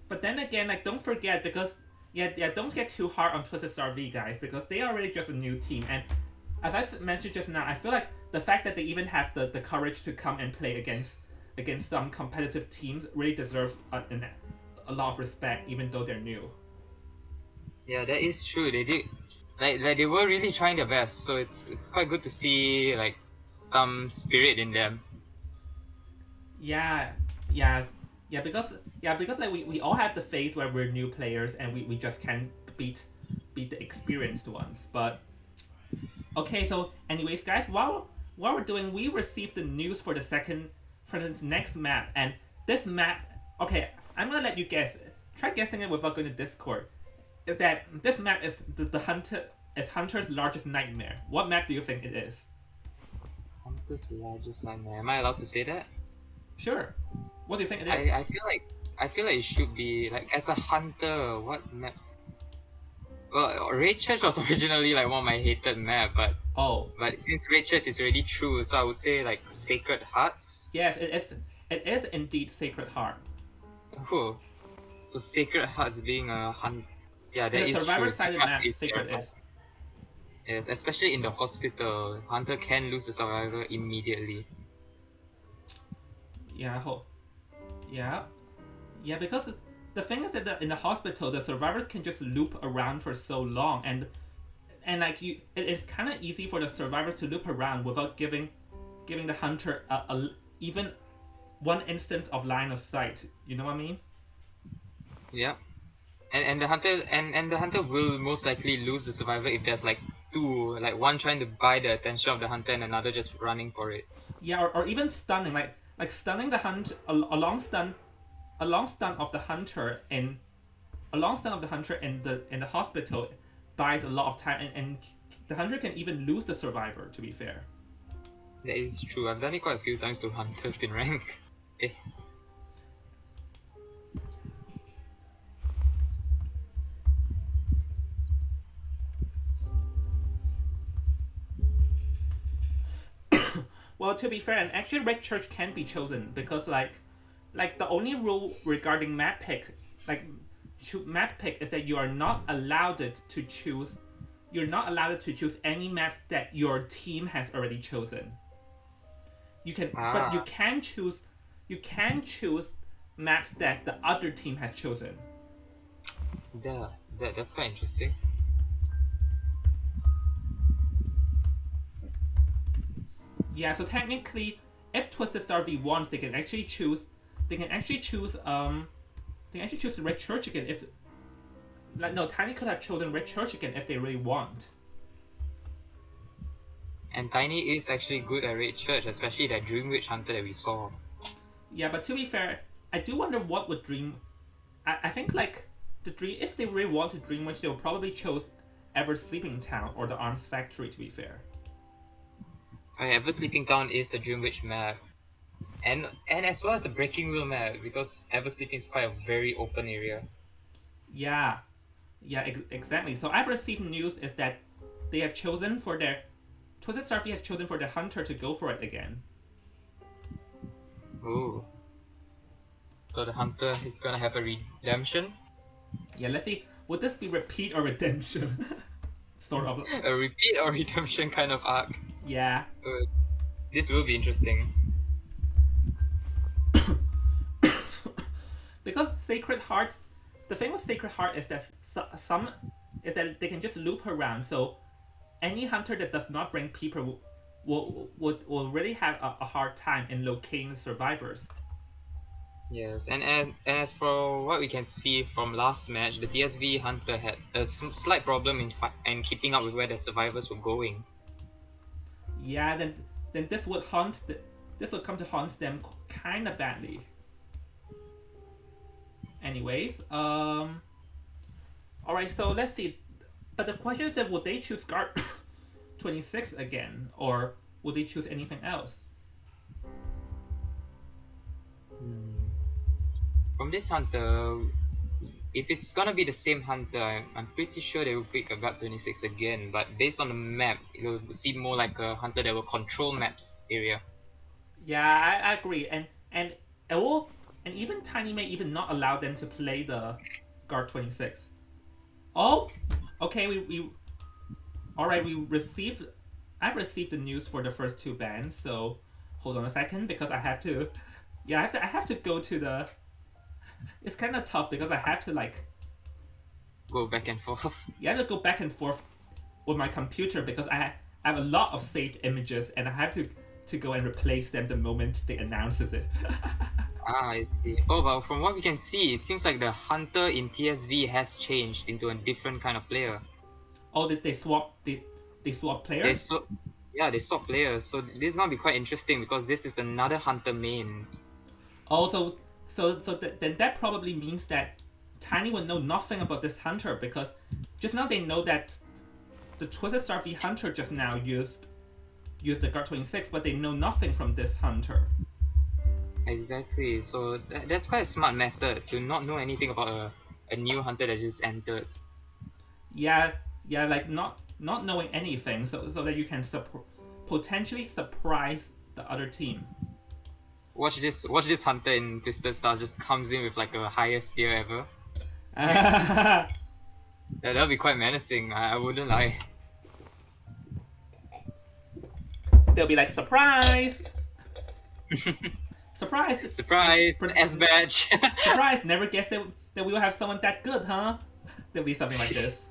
But then again, like, don't forget, because don't get too hard on Twisted Star V, guys, because they are already just a new team, and as I mentioned just now, I feel like the fact that they even have the courage to come and play against some competitive teams really deserves a lot of respect, even though they're new. Yeah, that is true. They did, like they were really trying their best. So it's quite good to see like some spirit in them. Yeah, because like we all have the phase where we're new players and we just can't beat the experienced ones. But okay, so anyways, guys, while we're doing, we received the news for this next map, and this map. Okay, I'm gonna let you guess. Try guessing it without going to Discord. Is that this map is the Hunter's largest nightmare? What map do you think it is? Hunter's largest nightmare. Am I allowed to say that? Sure. What do you think it is? I feel like it should be like, as a hunter, what map? Well, Raid Church was originally like one of my hated map, but since Raid Church is already true, so I would say like Sacred Hearts. Yes, it is indeed Sacred Heart. Oh, so Sacred Hearts being a hunt. Yeah, that is true. Survivor-sided map, Sacred is. Yes, especially in the hospital, Hunter can lose the survivor immediately. Yeah, because the thing is that in the hospital, the survivors can just loop around for so long, and like it's kind of easy for the survivors to loop around without giving the hunter a even one instance of line of sight. You know what I mean? Yeah, and the hunter will most likely lose the survivor if there's like two, like one trying to buy the attention of the hunter and another just running for it. Yeah, or even stunning, like stunning the hunter, a long stun of the hunter in the hospital buys a lot of time, and the hunter can even lose the survivor, to be fair. That is true. I've done it quite a few times to hunters in rank. Well, to be fair, and actually Red Church can be chosen because like the only rule regarding map pick is that you are not allowed to choose you're not allowed to choose any maps that your team has already chosen. But Ah, you can choose maps that the other team has chosen. yeah, that's quite interesting. Yeah, so technically, if Twisted Star V wants, they can actually choose. They can actually choose. They can actually choose the Red Church again if. Like no, Tiny could have chosen Red Church again if they really want. And Tiny is actually good at Red Church, especially that Dream Witch Hunter that we saw. Yeah, but to be fair, I do wonder what would Dream. I think like the Dream. If they really wanted Dream Witch, they would probably chose Ever Sleeping Town or the Arms Factory. To be fair. Ever Sleeping Town is the Dream Witch map. And as well as the Breaking Wheel map, because Ever Sleeping is quite a very open area. Yeah, yeah, exactly. So I've received news is that they have chosen for their Twisted Star V has chosen for the Hunter to go for it again. Ooh. So the Hunter is gonna have a redemption? Yeah, let's see. Would this be repeat or redemption? Sort of. A repeat or redemption kind of arc. Yeah. Uh, this will be interesting. Because Sacred Heart, the thing with Sacred Heart is that some is that they can just loop around. So any hunter that does not bring people will really have a hard time in locating the survivors. Yes, and as for what we can see from last match, the TSV Hunter had a slight problem in keeping up with where the survivors were going. Yeah, then this would come to haunt them kind of badly. Anyways, all right. So let's see. But the question is that would they choose guard 26 again, or would they choose anything else? Hmm. From this Hunter, if it's gonna be the same Hunter, I'm pretty sure they will pick a Guard 26 again. But based on the map, it will seem more like a Hunter that will control maps area. Yeah, I agree, and it will, and even Tiny may even not allow them to play the guard 26. Oh, okay. We all right. We received. I've received the news for the first two bands. So hold on a second because I have to. Yeah, I have to go to the. It's kind of tough because I have to like. Go back and forth. You have to go back and forth with my computer because I have a lot of saved images and I have to go and replace them the moment they announces it. Ah, I see. Oh, but from what we can see, it seems like the Hunter in TSV has changed into a different kind of player. Oh, did they swap? They swap They players? so Yeah, they swap players. So this is gonna be quite interesting because this is another Hunter main. Oh, then that probably means that Tiny would know nothing about this hunter because just now they know that the Twisted Star V hunter just now used the Guard 26, but they know nothing from this hunter. Exactly. So that's quite a smart method to not know anything about a new Hunter that just entered. Yeah, yeah, like not knowing anything, so that you can potentially surprise the other team. Watch this Hunter in Twisted Stars just comes in with like a highest tier ever. That'll be quite menacing. I wouldn't lie. They'll be like surprise, surprise, Surprise! S badge. surprise! Never guessed that we will have someone that good, huh? There'll be something like this.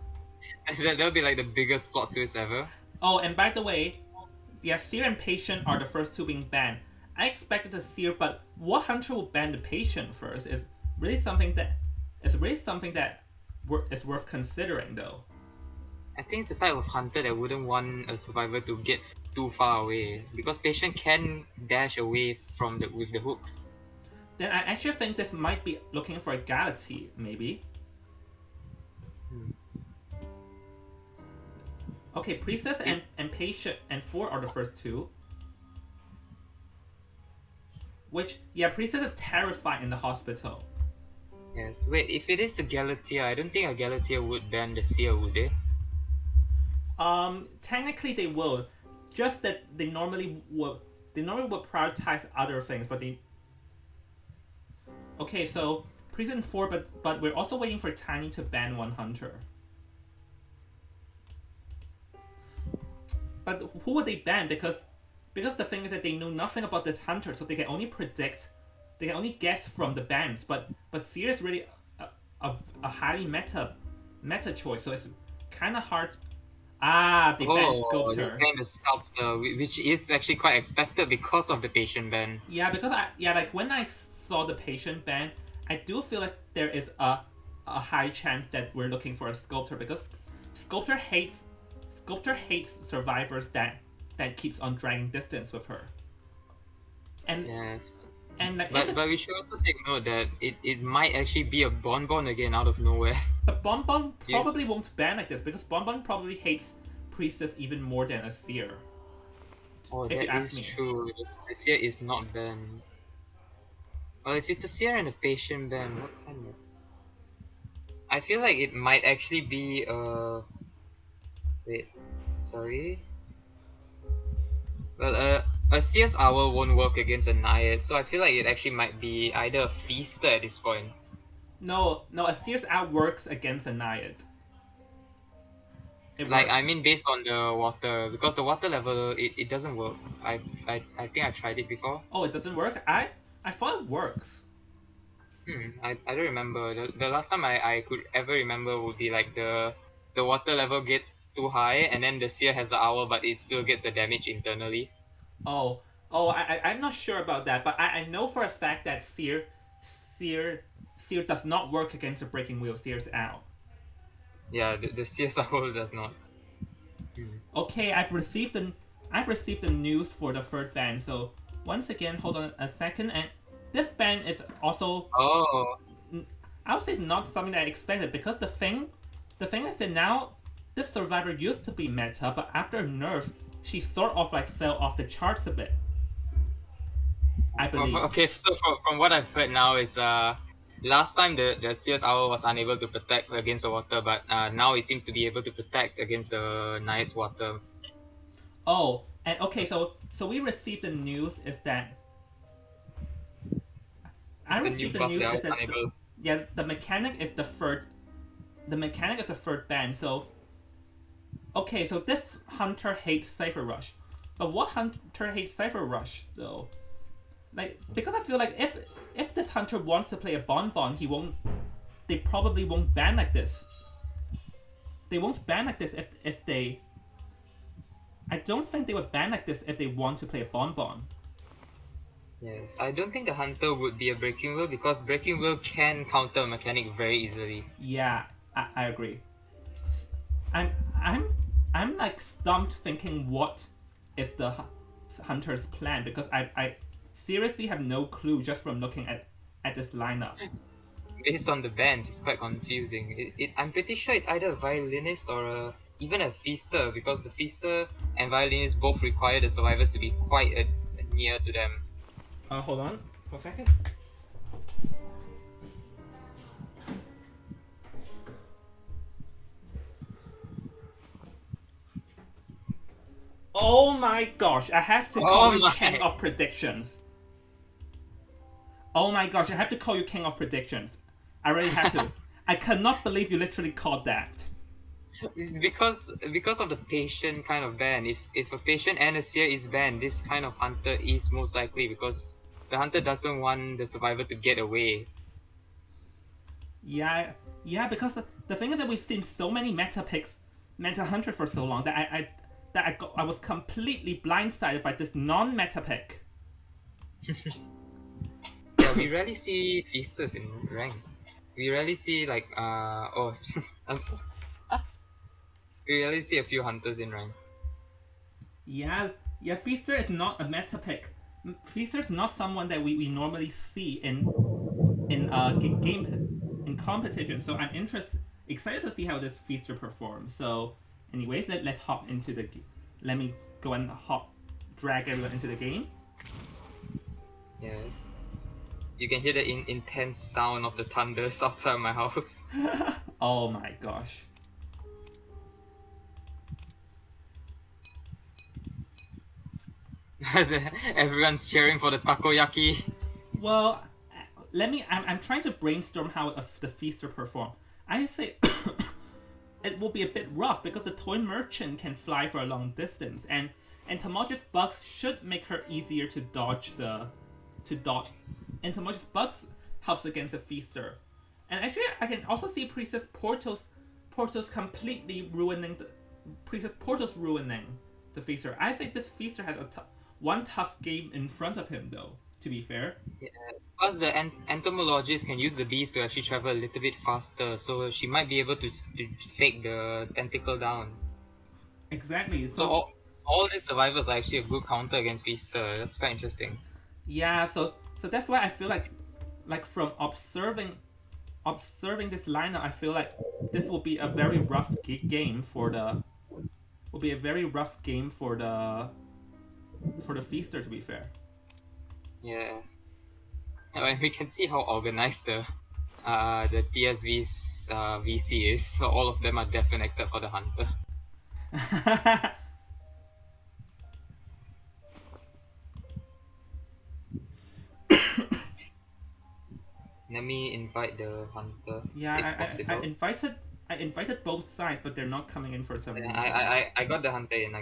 That'll be like the biggest plot twist ever. Oh, and by the way, yeah, Seer and Patient are the first two being banned. I expected the Seer, but what hunter will ban the Patient first is really something that is worth considering, though. I think it's the type of hunter that wouldn't want a survivor to get too far away because patient can dash away from the with the hooks. Then I actually think this might be looking for a Galaxy, maybe. Okay, Priestess and Patient and 4 are the first two. Which, yeah, Priestess is terrified in the hospital. Yes. Wait, if it is a Galatea, I don't think a Galatea would ban the Seer, would they? Technically they will. Just that they normally would prioritize other things, but they. Okay, so Prison 4, but we're also waiting for Tiny to ban one hunter. but who would they ban? Because the thing is that they know nothing about this hunter, so they can only predict, they can only guess from the bans. But Seer is really a highly meta choice, so it's kind of hard. Ah, they banned Oh, they Sculptor. banned the sculptor, which is actually quite expected because of the patient ban. Yeah, because like when I saw the patient ban, I do feel like there is a high chance that we're looking for a Sculptor because Sculptor hates Sculptor hates survivors that keeps on dragging distance with her. And Yes. and like But we should also take note that it might actually be a Bonbon again out of nowhere. but Bonbon You, probably won't ban like this because Bonbon probably hates Priestess even more than a Seer. oh, If you that ask is me. true. The seer is not banned. Well, if it's a seer and a patient ban, what kind of? I feel like it might actually be wait, sorry. Well, a seer's owl won't work against a naiad, so I feel like it actually might be either a feaster at this point. No, a Seer's out works against a Naiad. It Like I works. mean, based on the water, because the water level it doesn't work. I think I've tried it before. Oh, it doesn't work? I thought it works. I don't remember. The last time I could ever remember would be like the water level gets too high and then the seer has the owl but it still gets a damage internally. Oh, I'm not sure about that, but I know for a fact that Seer, Seer does not work against a Breaking Wheel. Seer's out. Yeah, the seer's owl does not. Hmm. Okay, I've received the news for the third ban. So once again, hold on a second, and this ban is also Oh, I would say it's not something that I expected because the thing is that now this survivor used to be meta, but after nerf, she sort of like fell off the charts a bit. I believe. okay. So from what I've heard now is last time the seer's owl was unable to protect against the water, but now it seems to be able to protect against the naiad's water. Oh, and okay, so we received the news is that I It's a new received the buff news that I is was that unable. yeah, the mechanic is the third ban. So okay, so this hunter hates Cypher Rush, but what hunter hates Cypher Rush though? Like because I feel like if this hunter wants to play a Bonbon, he won't. They probably won't ban like this. They won't ban like this if they. I don't think they would ban like this if they want to play a Bonbon. Yes, I don't think the hunter would be a breaking wheel because breaking wheel can counter a mechanic very easily. Yeah, I agree. I'm I'm I'm like stumped thinking what is the hunter's plan because I seriously have no clue just from looking at this lineup. Based on the bands, it's quite confusing. I'm pretty sure it's either a violinist or even a feaster because the feaster and violinist both require the survivors to be quite near to them. Hold on for a second. Oh my gosh, I have to call Oh you my! king of predictions. Oh my gosh, I have to call you king of predictions. I really have to. I cannot believe you literally called that. It's because of the patient kind of ban. If a patient and a seer is banned, this kind of hunter is most likely because the hunter doesn't want the survivor to get away. Yeah, yeah, because the thing is that we've seen so many meta picks, meta hunters for so long that I was completely blindsided by this non-meta pick. Yeah, we rarely see feasters in rank. We rarely see like oh I'm sorry. We rarely see a few hunters in rank. Yeah, yeah, Feaster is not a meta pick. Feaster is not someone that we normally see in game in competition. So I'm excited to see how this Feaster performs. So, anyways, let's hop into the. Let me go and drag everyone into the game. Yes. You can hear the intense sound of the thunders outside my house. Oh my gosh. Everyone's cheering for the takoyaki. Well, let me. I'm trying to brainstorm how the Feaster perform. I say. it will be a bit rough because the toy merchant can fly for a long distance, and entomologist bugs should make her easier to dodge. Entomologist bugs helps against the feaster, and actually I can also see Priestess Portos completely ruining the feaster. I think this feaster has one tough game in front of him, though. To be fair. Yes. Plus, the entomologist can use the bees to actually travel a little bit faster, so she might be able to fake the tentacle down. Exactly. So all these survivors are actually a good counter against Feaster. That's quite interesting. Yeah. So that's why I feel like from observing this lineup, I feel like this will be a very rough game for the. Will be a very rough game for the feaster. To be fair. Yeah. And we can see how organized the TSV's VC is. So all of them are deafened except for the hunter. Let me invite the hunter. Yeah, if possible. I invited both sides, but they're not coming in for some reason. I got the hunter in.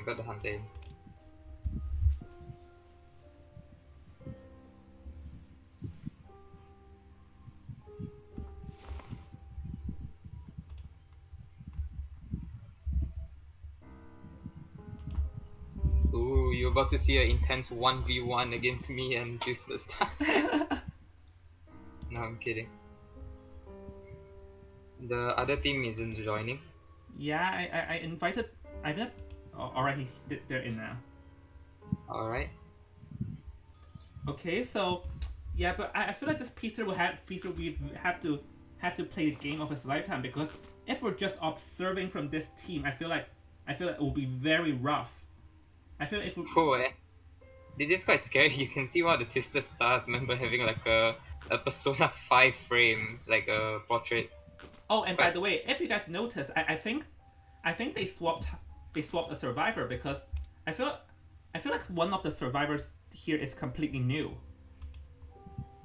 Ooh, you're about to see an intense 1v1 against me and Twister Star. No, I'm kidding. The other team isn't joining. Yeah, I invited. I did. Oh, alright, they're in now. Alright. Okay, so yeah, but I feel like this Peter we have to play the game of his lifetime, because if we're just observing from this team, I feel like it will be very rough. I feel like if we... Oh, it is quite scary. You can see one of the Twisted Stars member having like a Persona 5 frame, like a portrait. Oh, and by the way, if you guys notice, I think they swapped a survivor, because I feel like one of the survivors here is completely new.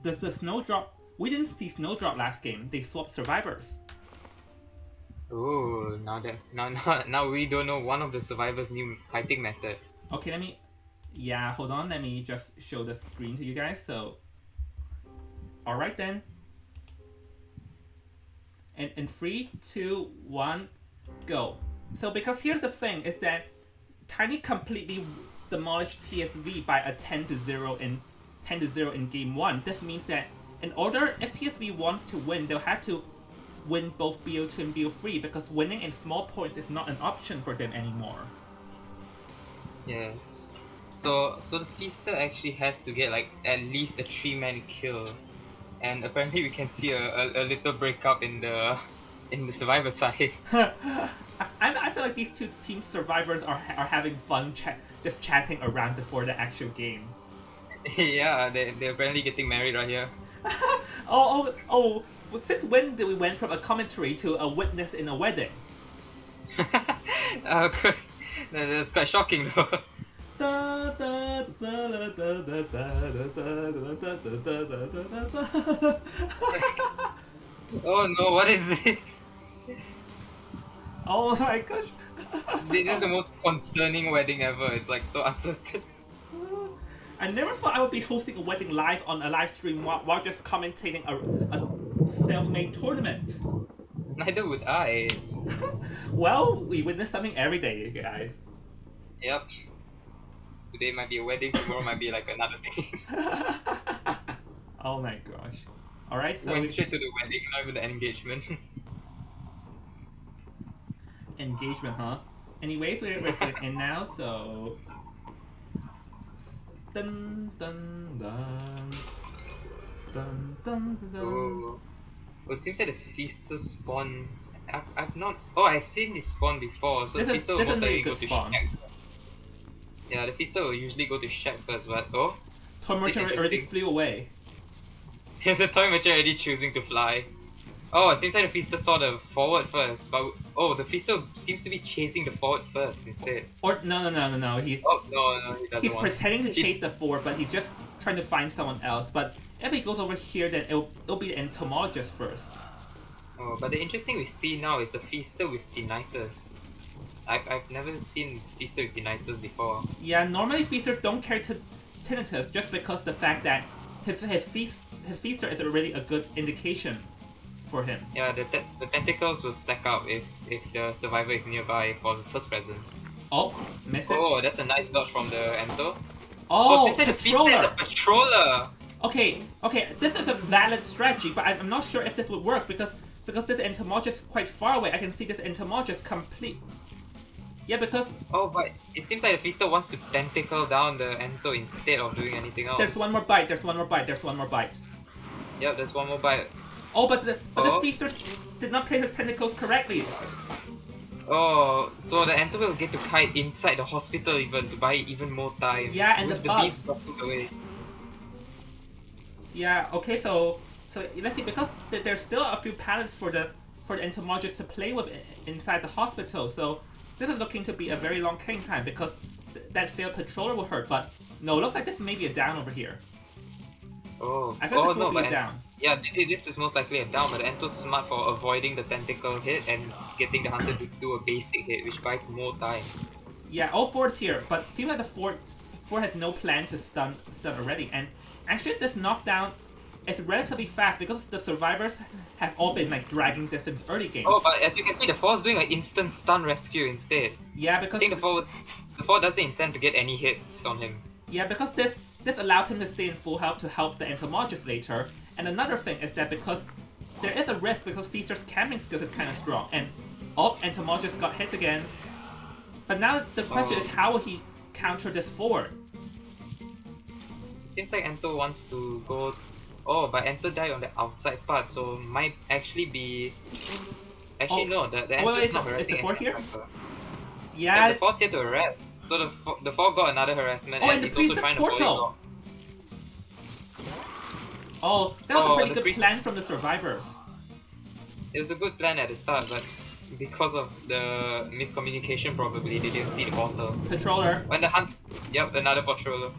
The Snowdrop, we didn't see Snowdrop last game. They swapped survivors. Oh, now we don't know one of the survivors' new kiting method. Okay, hold on, let me just show the screen to you guys. So, alright then. And in 3, 2, 1, go. So because here's the thing, is that Tiny completely demolished TSV by a 10-0 in game 1. This means that in order, if TSV wants to win, they'll have to win both BO2 and BO3, because winning in small points is not an option for them anymore. Yes. So the Feaster actually has to get like at least a 3-man kill. And apparently we can see a little breakup in the survivor side. I feel like these two team survivors are having fun just chatting around before the actual game. Yeah, they're apparently getting married right here. oh! Since when did we went from a commentary to a witness in a wedding? Good. That's quite shocking though. Oh no, what is this? Oh my gosh. This is the most concerning wedding ever. It's like so uncertain. I never thought I would be hosting a wedding live on a live stream while just commentating a self-made tournament. Neither would I. Well, we witness something every day, guys. Yep. Today might be a wedding, tomorrow might be like another thing. Oh my gosh. Alright, so... Went straight to the wedding, not even the engagement. Engagement, huh? Anyways, we're in now, so... Dun dun dun. Dun dun dun. Oh, it seems like the Feaster spawn... I've not... Oh, I've seen this spawn before, so the Feaster will most likely go to Shack first. Yeah, the Feaster will usually go to Shack first, but... Oh, Toy Merchant already flew away. The Toy Merchant already choosing to fly. Oh, it seems like the Feaster saw the forward first, but... Oh, the Feaster seems to be chasing the forward first instead. Or, no, he no, he doesn't he's pretending to chase the forward, but he's just trying to find someone else. But if he goes over here, then it'll be the entomologist first. Oh, but the interesting we see now is a feaster with tinnitus. I've never seen feaster with tinnitus before. Yeah, normally feasters don't carry tinnitus just because the fact that his feaster is already a good indication for him. Yeah, the tentacles will stack up if the survivor is nearby for the first presence. Oh, miss it. Oh, that's a nice dodge from the Ento. Oh, Seems like the feaster is a patroller. Okay, this is a valid strategy, but I'm not sure if this would work because this entomologist is quite far away. I can see this entomologist complete. Yeah, because Oh, but it seems like the feaster wants to tentacle down the Ento instead of doing anything else. there's one more bite. Yep, there's one more bite. Oh, but this feaster did not place his tentacles correctly. Oh, so the Ento will get to kite inside the hospital even to buy even more time. Yeah, and with the bees bugs. blocking the way. Yeah. Okay. So let's see, because there's still a few pallets for the entomologist to play with inside the hospital. So this is looking to be a very long killing time because that failed patroller will hurt. But no, it looks like this may be a down over here. Oh, I thought this would be a down. Yeah, this is most likely a down, but the Ento's smart for avoiding the tentacle hit and getting the hunter to do a basic hit, which buys more time. Yeah, all four's here, but it seems like the four has no plan to stun already. And actually, this knockdown is relatively fast because the survivors have all been like dragging distance early game. Oh, but as you can see, the 4's doing an instant stun rescue instead. Yeah, because I think the 4 doesn't intend to get any hits on him. Yeah, because this allows him to stay in full health to help the entomologist later. And another thing is that because there is a risk because Feaster's camping skills is kind of strong. And entomologist got hit again. But now the question is how will he counter this forward? It seems like Ento wants to go. Oh, but Ento died on the outside part, so might actually be. Actually, no, the Ento is not harassing. Is the 4 here? Yeah, the 4's here to harass. So the 4 got another harassment, and he's also trying to follow it off. Oh, that was a pretty good plan from the survivors. It was a good plan at the start, but because of the miscommunication, probably they didn't see the portal. Patroller. When the hunt, yep, another patroller.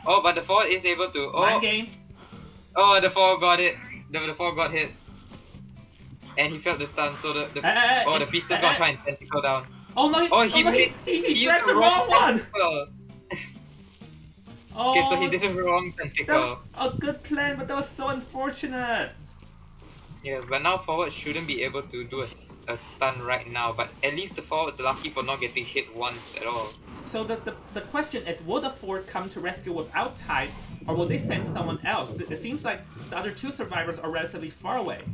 Oh, but the 4 is able to. Oh, Mind game. Oh, the 4 got it. The 4 got hit, and he felt the stun. So the feaster's gonna try and tentacle down. Oh no! He grabbed the wrong one. Okay, so he did the wrong tentacle. A good plan, but that was so unfortunate. Yes, but now forward shouldn't be able to do a stun right now. But at least the forward's lucky for not getting hit once at all. So the question is, will the forward come to rescue without Tide, or will they send someone else? It seems like the other 2 survivors are relatively far away.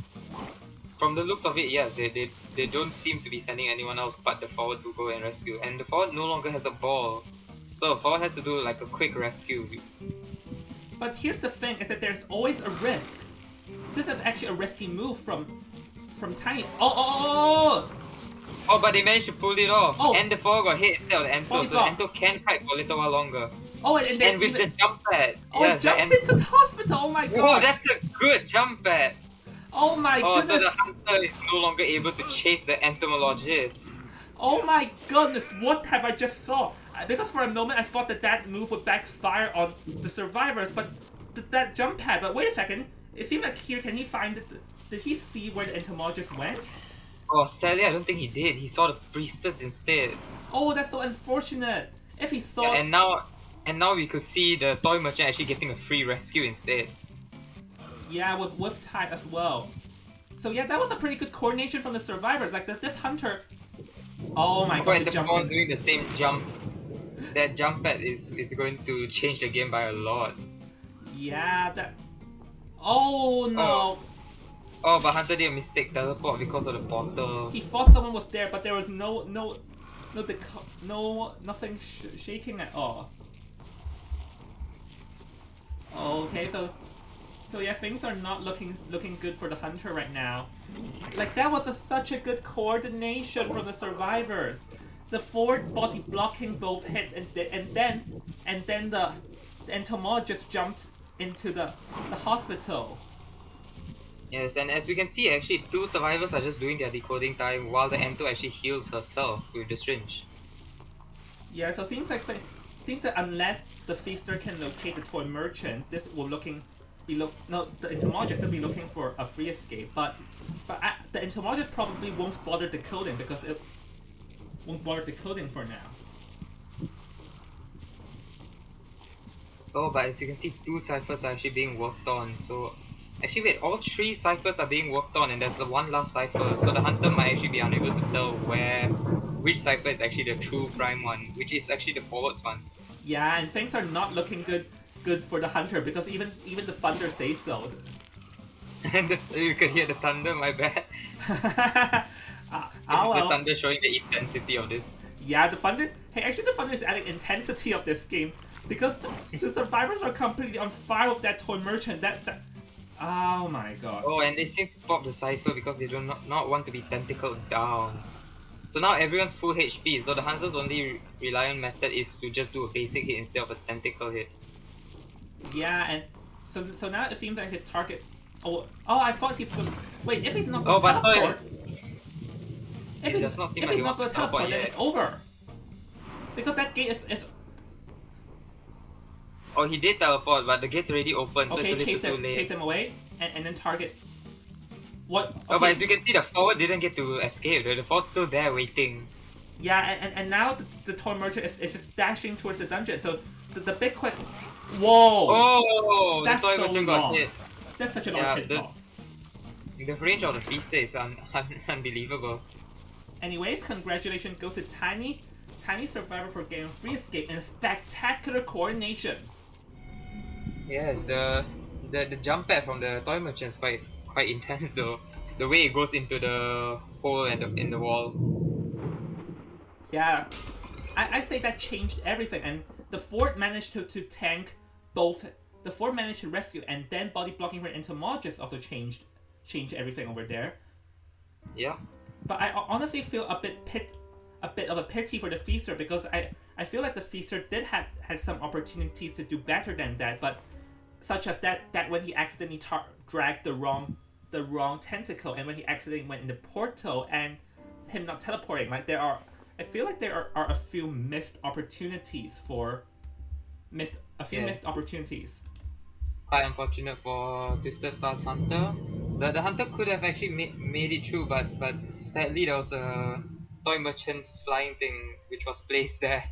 From the looks of it, yes, they don't seem to be sending anyone else but the forward to go and rescue. And the forward no longer has a ball. So forward has to do like a quick rescue. But here's the thing, is that there's always a risk. This is actually a risky move from Tiny. Oh, but they managed to pull it off. Oh. And the forward got hit instead of the Ento, so the Ento can kite for a little while longer. Oh, and with the jump pad. Oh, yes, it jumps into the hospital, oh my god. Whoa, that's a good jump pad. Oh my goodness. So the hunter is no longer able to chase the entomologist. Oh my goodness, what have I just thought? Because for a moment I thought that move would backfire on the survivors, but that jump pad, but wait a second. It seems like here, can he find it? Did he see where the entomologist went? Oh, sadly, I don't think he did. He saw the priestess instead. Oh, that's so unfortunate. If he saw... Yeah, and now we could see the toy merchant actually getting a free rescue instead. Yeah, with Tide as well. So yeah, that was a pretty good coordination from the survivors. Like this hunter... Oh my god, and the ball doing the same jump. That jump pad is going to change the game by a lot. Yeah, that... Oh no! Oh, but Hunter did a mistake teleport because of the portal. He thought someone was there, but there was nothing shaking at all. Okay, so yeah, things are not looking good for the Hunter right now. Like that was such a good coordination from the survivors. The forward body blocking both hits, and then the entomologist jumped into the hospital. Yes, and as we can see, actually, 2 survivors are just doing their decoding time while the Ento actually heals herself with the syringe. Yeah, so seems that unless the feaster can locate the toy merchant, this will looking the entomologist will be looking for a free escape, but the entomologist probably won't bother decoding because it won't bother decoding for now. Oh, but as you can see, 2 ciphers are actually being worked on. So, actually, wait, all 3 ciphers are being worked on, and there's the one last cipher. So the hunter might actually be unable to tell which cipher is actually the true prime one, which is actually the forwards one. Yeah, and things are not looking good for the hunter because even the thunder says so. And you could hear the thunder. My bad. The Well. thunder showing the intensity of this. Yeah, the thunder. Hey, actually, the thunder is adding intensity of this game because the survivors are completely on fire with that toy merchant. Oh my god. Oh, and they seem to pop the cipher because they do not want to be tentacled down. So now everyone's full HP, so the hunter's only reliant method is to just do a basic hit instead of a tentacle hit. Yeah, and so now it seems like his target. I thought he's gonna. Wait, if he's not Oh, gonna but teleport. it does not seem if like he's he not wants to gonna teleport then yet. it's over. Because that gate is Oh, he did teleport, but the gate's already open, so okay. it's a little too late. Chase him away, and then target. What? Okay. Oh, but as you can see, the forward didn't get to escape. The forward's still there waiting. Yeah, and now the toy merchant is just dashing towards the dungeon. So the big quick. Whoa! Oh, That's the toy so merchant long. got hit. That's such a long hitbox. The range of the feast is unbelievable. Anyways, congratulations goes to Tiny Survivor for getting free escape and spectacular coordination. Yes, the jump pad from the toy merchant is quite intense though. The way it goes into the hole and in the wall. Yeah, I say that changed everything, and the fort managed to tank both. The fort managed to rescue, and then body blocking for entomologists also changed everything over there. Yeah. But I honestly feel a bit of a pity for the feaster because I feel like the feaster did had some opportunities to do better than that, but such as that when he accidentally dragged the wrong tentacle, and when he accidentally went in the portal, and him not teleporting. Like I feel like there are a few missed opportunities missed opportunities. Quite unfortunate for Twisted Star's hunter. The hunter could have actually made it through, but sadly there was a toy merchant's flying thing which was placed there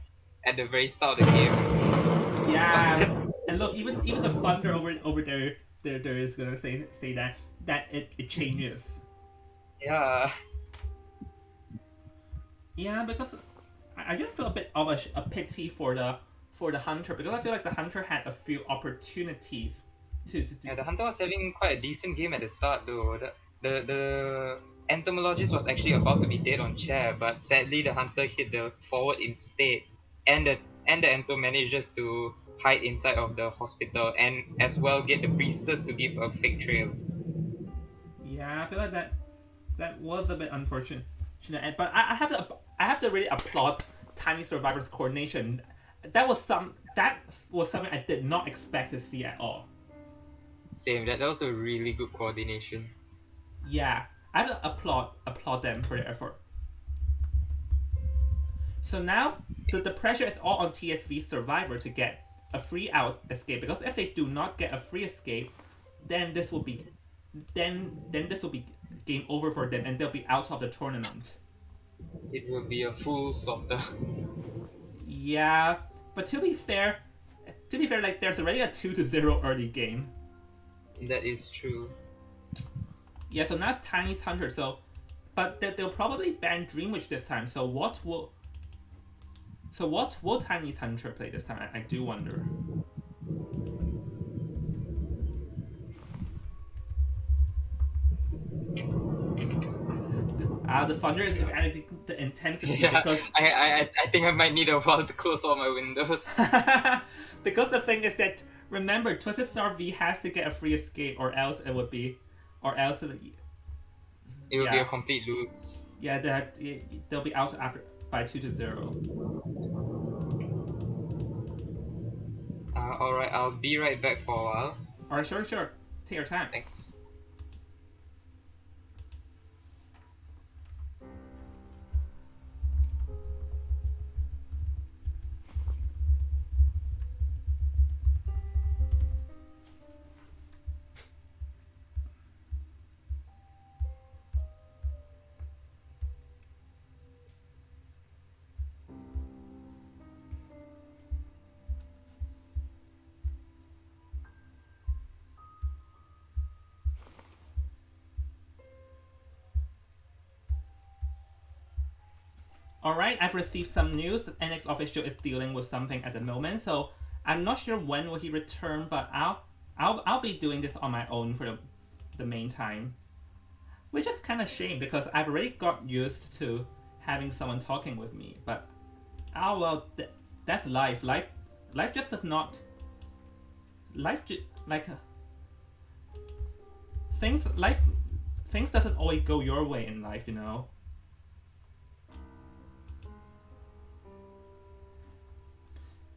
at the very start of the game. Yeah, and look, even the thunder over there is gonna say that it changes. Yeah. Yeah, because I just feel a bit of a pity for the hunter because I feel like the hunter had a few opportunities to do. Yeah, the hunter was having quite a decent game at the start though. The entomologist was actually about to be dead on chair, but sadly the hunter hit the forward instead, and the ento manages to hide inside of the hospital and as well get the priestess to give a fake trail. Yeah, I feel like that was a bit unfortunate. But I have to really applaud Tiny Survivor's coordination. That was something I did not expect to see at all. Same, that was a really good coordination. Yeah, I have to applaud them for their effort. So now the pressure is all on TSV Survivor to get a free out escape, because if they do not get a free escape, then this will be game over for them and they'll be out of the tournament. It will be a full slaughter. Yeah, but to be fair, like there's already a 2-0 early game. That is true. Yeah, so now it's Tiny's Hunter. But they'll probably ban Dreamwitch this time. So what will Tiny's Hunter play this time? I do wonder. The thunder is adding the intensity, Yeah, because I think I might need a while to close all my windows. because the thing is that, remember, Twisted Star V has to get a free escape, or else it would be, It would be a complete lose. Yeah, they'll be out after by 2-0. Alright, I'll be right back for a while. Alright, sure. Take your time. Thanks. Alright, I've received some news that NX official is dealing with something at the moment, so I'm not sure when will he return, but I'll be doing this on my own for the main time. Which is kind of shame because I've already got used to having someone talking with me, but oh well, that's life. Life just does not. Life like things. Things doesn't always go your way in life, you know.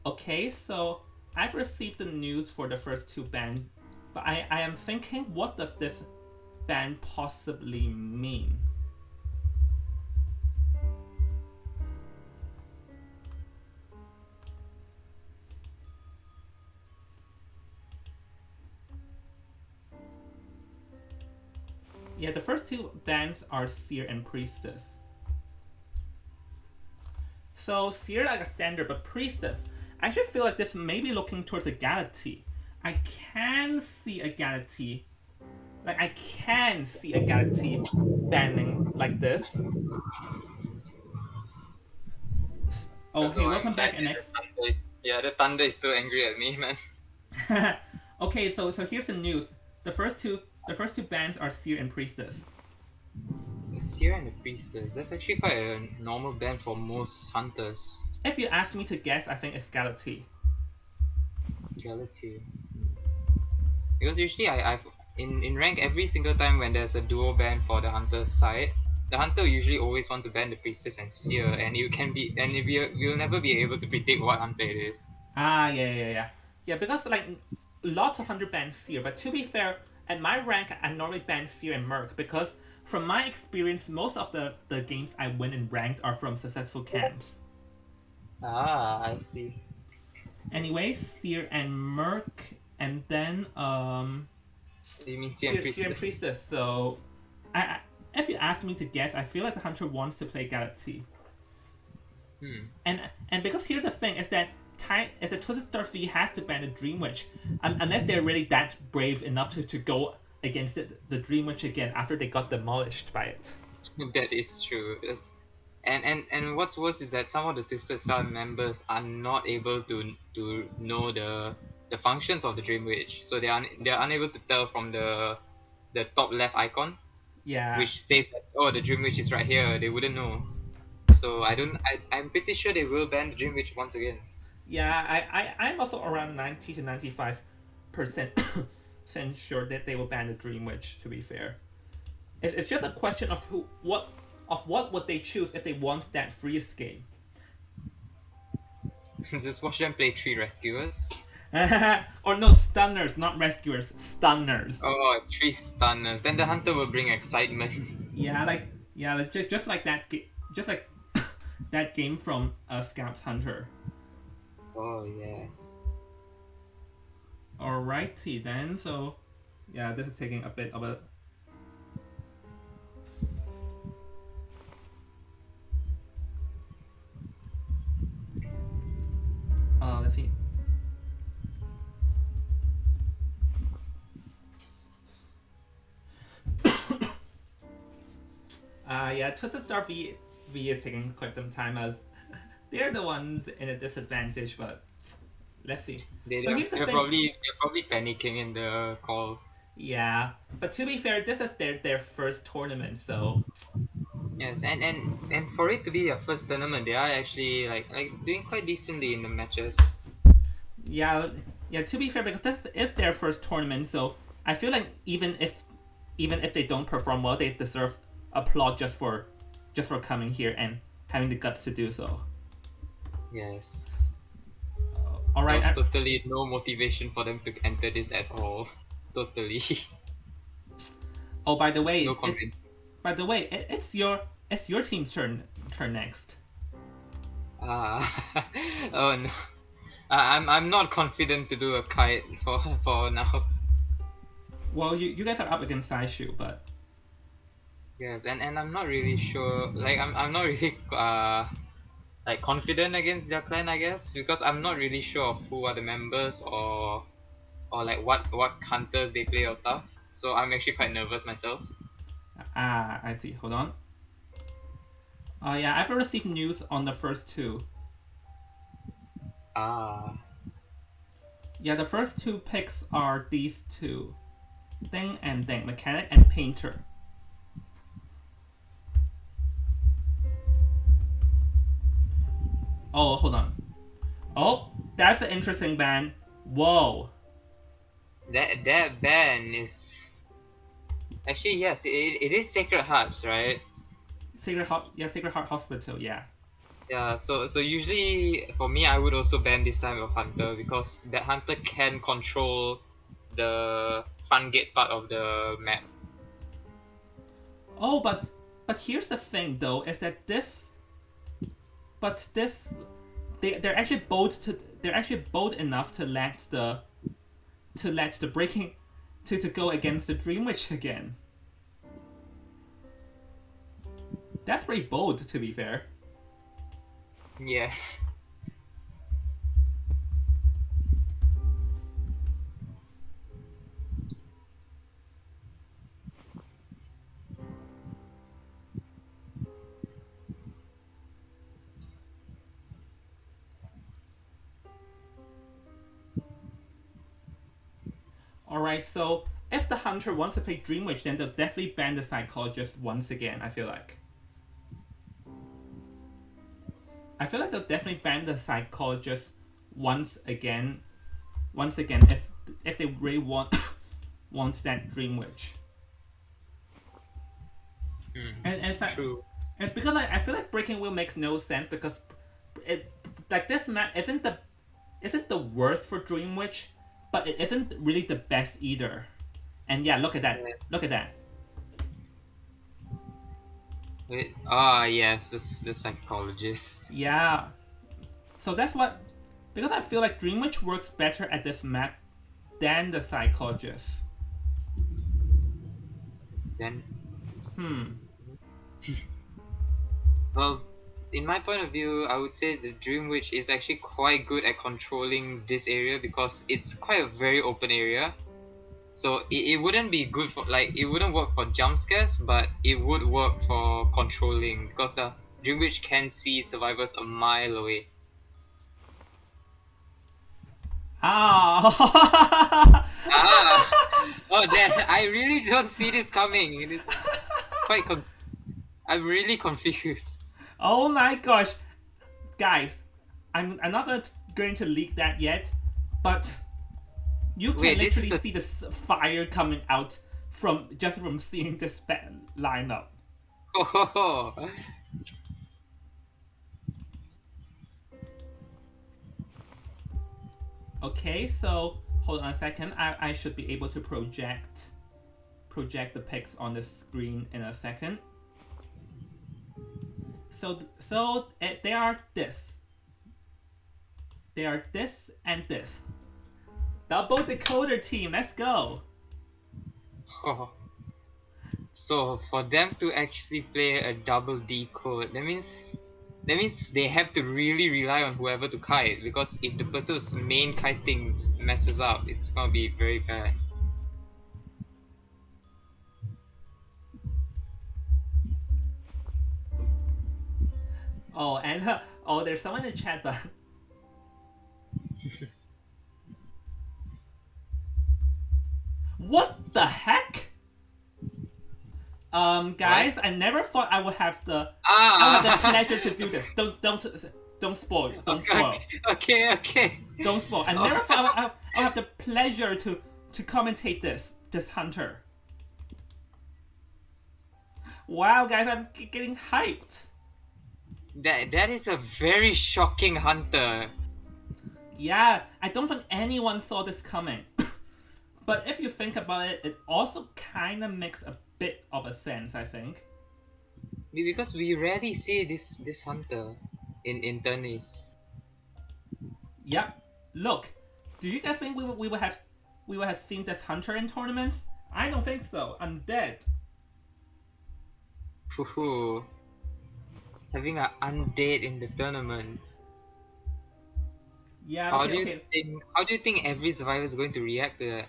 Okay, so I've received the news for the first two bands, but I am thinking, what does this band possibly mean? Yeah, the first two bands are Seer and Priestess. So Seer like a standard, but Priestess, I actually feel like this may be looking towards a Galaxy. I can see a Galaxy. Like, I can see a Galaxy banning like this. Oh, hey, Oh, I'm welcome back, telling you, NX. the thunder is still angry at me, man. Okay, so here's the news. The first two bands are Seer and Priestess. Seer and the Priestess. That's actually quite a normal band for most hunters. If you ask me to guess, I think it's Galaxy. Galaxy. Because usually I've in rank every single time when there's a duo ban for the hunter's side, the hunter will usually always want to ban the priestess and seer, and you can be and we'll never be able to predict what hunter it is. Ah, yeah. Yeah, because like lots of hunter ban Seer, but to be fair, at my rank, I normally ban Seer and Merc because from my experience, most of the games I win in ranked are from successful camps. Ah, I see. Anyway, Seer and Merc, and then You mean seer and Seer and priestess? Priestess. So, if you ask me to guess, I feel like the hunter wants to play Galaxy. And because here's the thing is that is that Twisted Star V has to ban the Dream Witch, unless they're really that brave enough to go against the Dream Witch again after they got demolished by it. That is true. And what's worse is that some of the Twisted Star members are not able to know the functions of the Dream Witch, so they're unable to tell from the top left icon, Yeah, which says that oh the Dream Witch is right here. They wouldn't know. So I'm pretty sure they will ban the Dream Witch once again. yeah. I'm also around 90 to 95% sure that they will ban the Dream Witch. To be fair, it's just a question of what would they choose if they want that free escape. Just watch them play three rescuers. Or no, stunners, not rescuers, stunners. Oh, three stunners. Then the hunter will bring excitement. Yeah, like just like just like that game from Scouts Hunter. Oh yeah. Alrighty then, so yeah, this is taking a bit of a. Let's see. Yeah, Twisted Star V is taking quite some time as they're the ones in a disadvantage, but let's see. But here's the They're thing. probably panicking in the call. Yeah, but to be fair, this is their first tournament, so Yes, and for it to be their first tournament, they are actually like doing quite decently in the matches. yeah, yeah. To be fair, because this is their first tournament, so I feel like even if they don't perform well, they deserve applaud just for coming here and having the guts to do so. Yes. All right. There's totally no motivation for them to enter this at all. Totally. Oh, by the way, No convincing. it's your team's turn next. Ah. Oh no. I'm not confident to do a kite for now. Well, you guys are up against Saishu, but Yes, and I'm not really sure. Like I'm not really like confident against their clan, I guess, because I'm not really sure of who are the members or like what hunters they play or stuff. So I'm actually quite nervous myself. I see. Hold on. Yeah, I've received news on the first two. Ah. Yeah, the first two picks are these two. Ding and Ding, Mechanic and Painter. Oh, hold on. Oh, that's an interesting band. Whoa. That band is actually yes, it is Sacred Hearts, right? Sacred Heart Hospital, yeah. Yeah, so usually for me I would also ban this time of Hunter because that Hunter can control the front gate part of the map. Oh, but here's the thing though, is that this they're actually they're actually bold enough to let the breaking to go against the Dream Witch again. That's pretty bold, to be fair. Yes. Alright, so if the hunter wants to play Dream Witch, then they'll definitely ban the psychologist once again, I feel like. I feel like they'll definitely ban the psychologist once again. Once again, if they really want that Dream Witch. And True. and because I feel like Breaking Wheel makes no sense because it like this map isn't the worst for Dream Witch, but it isn't really the best either. And yeah, look at that. Yes. Look at that. Yes, the psychologist. Yeah. So that's what because I feel like Dream Witch works better at this map than the psychologist. Then Hmm. well, in my point of view, I would say the Dream Witch is actually quite good at controlling this area because it's quite a very open area. So it wouldn't be good for like it wouldn't work for jump scares, but it would work for controlling because the Dream Witch can see survivors a mile away. Ah. Ah, oh, that I really don't see this coming. It is quite. I'm really confused. Oh my gosh, guys! I'm not going to leak that yet, but you can Wait, this literally is a see the fire coming out from just from seeing this lineup. oh, Okay, so hold on a second. I should be able to project the pics on the screen in a second. So they are this. They are this and this. Double decoder team. Let's go. oh. So for them to actually play a double decode, that means they have to really rely on whoever to kite because if the person who's main kiting messes up, it's gonna be very bad. Oh, and oh, there's someone in the chat, but what the heck? Guys, What? I never thought I would have I would have the Ah. pleasure to do this. Don't spoil. Don't spoil. Okay. Don't spoil. I never thought I would have the pleasure to commentate this hunter. Wow, guys, I'm getting hyped. That is a very shocking hunter. Yeah, I don't think anyone saw this coming. But if you think about it, it also kind of makes a bit of a sense, I think. Because we rarely see this hunter in tourneys. Yep. Look, do you guys think we would have seen this hunter in tournaments? I don't think so. Undead. Hoo-hoo. Having an undead in the tournament. Yeah. How Okay. do you Okay. think? How do you think every survivor is going to react to that?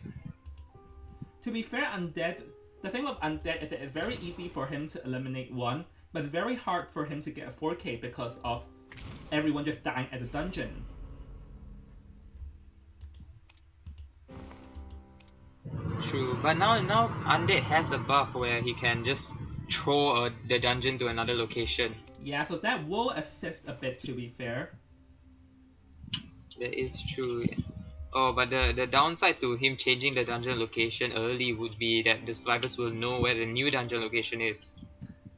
To be fair, undead. The thing with undead is that it's very easy for him to eliminate one but it's very hard for him to get a 4K because of everyone just dying at the dungeon. True, but now Undead has a buff where he can just throw the dungeon to another location. Yeah, so that will assist a bit, to be fair. That is true. Oh, but the downside to him changing the dungeon location early would be that the survivors will know where the new dungeon location is.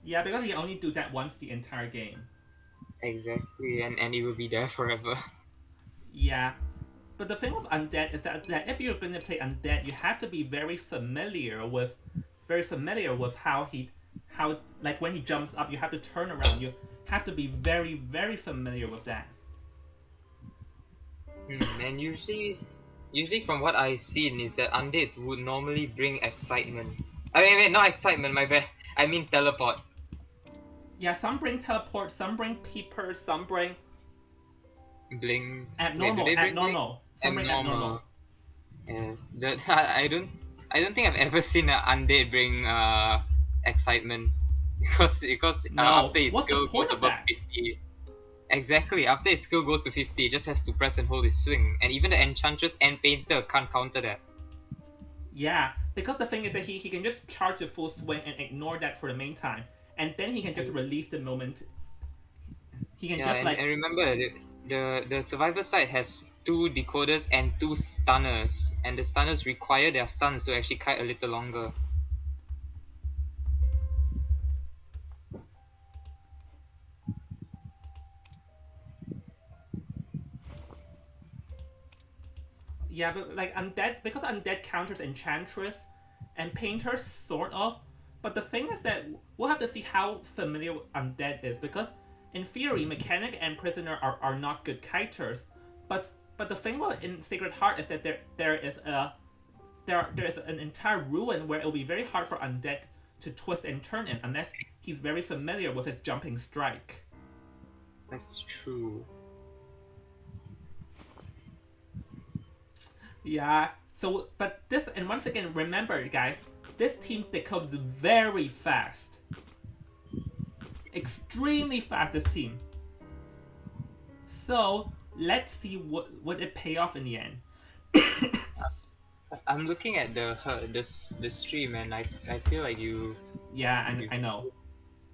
Yeah, because he only do that once the entire game. Exactly, and it will be there forever. Yeah, but the thing with Undead is that if you're going to play Undead, you have to be very familiar with how like when he jumps up, you have to turn around. You have to be very, very familiar with that. And usually from what I've seen is that undeads would normally bring excitement. I mean, wait, not excitement, my bad. I mean teleport. Yeah, some bring teleport, some bring peepers, some bring Bling. abnormal, Wait, do they bring abnormal. Some bring abnormal. Yes, I don't think I've ever seen an undead bring excitement because No, after his what's the skill point goes of above that? 50. Exactly, after his skill goes to 50, he just has to press and hold his swing, and even the enchantress and painter can't counter that. Yeah, because the thing is that he can just charge the full swing and ignore that for the main time, and then he can just release the moment. He can just and remember the survivor side has 2 decoders and 2 stunners, and the stunners require their stuns to actually kite a little longer. Yeah, but like undead, because undead counters enchantress and painters sort of. But the thing is that we'll have to see how familiar undead is, because in theory, mechanic and prisoner are not good kiters. But the thing in Sacred Heart is that there is an entire ruin where it will be very hard for undead to twist and turn in unless he's very familiar with his jumping strike. That's true. Yeah. So, but this, and once again, remember, guys, this team decodes very fast. Extremely fast, this team. So, let's see what would it pay off in the end. I'm looking at the stream, and I feel like you. Yeah, I know.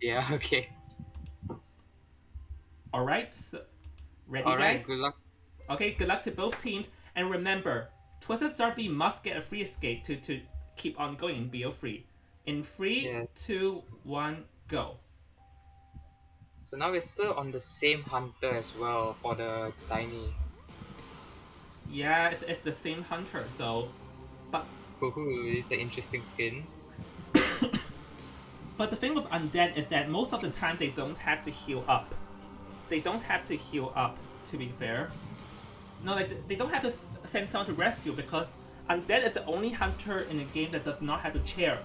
Yeah. Okay. All right. So, ready, All right. guys? Good luck. Okay. Good luck to both teams, and remember, Twisted Star V must get a free escape to keep on going in BO free. In 3, Yes. 2, 1, go. So now we're still on the same hunter as well for the tiny. Yeah, it's the same hunter, so. But Ooh, it's an interesting skin. But the thing with undead is that most of the time they don't have to heal up. They don't have to heal up, to be fair. No, like they don't have to send someone to rescue, because undead is the only hunter in the game that does not have a chair,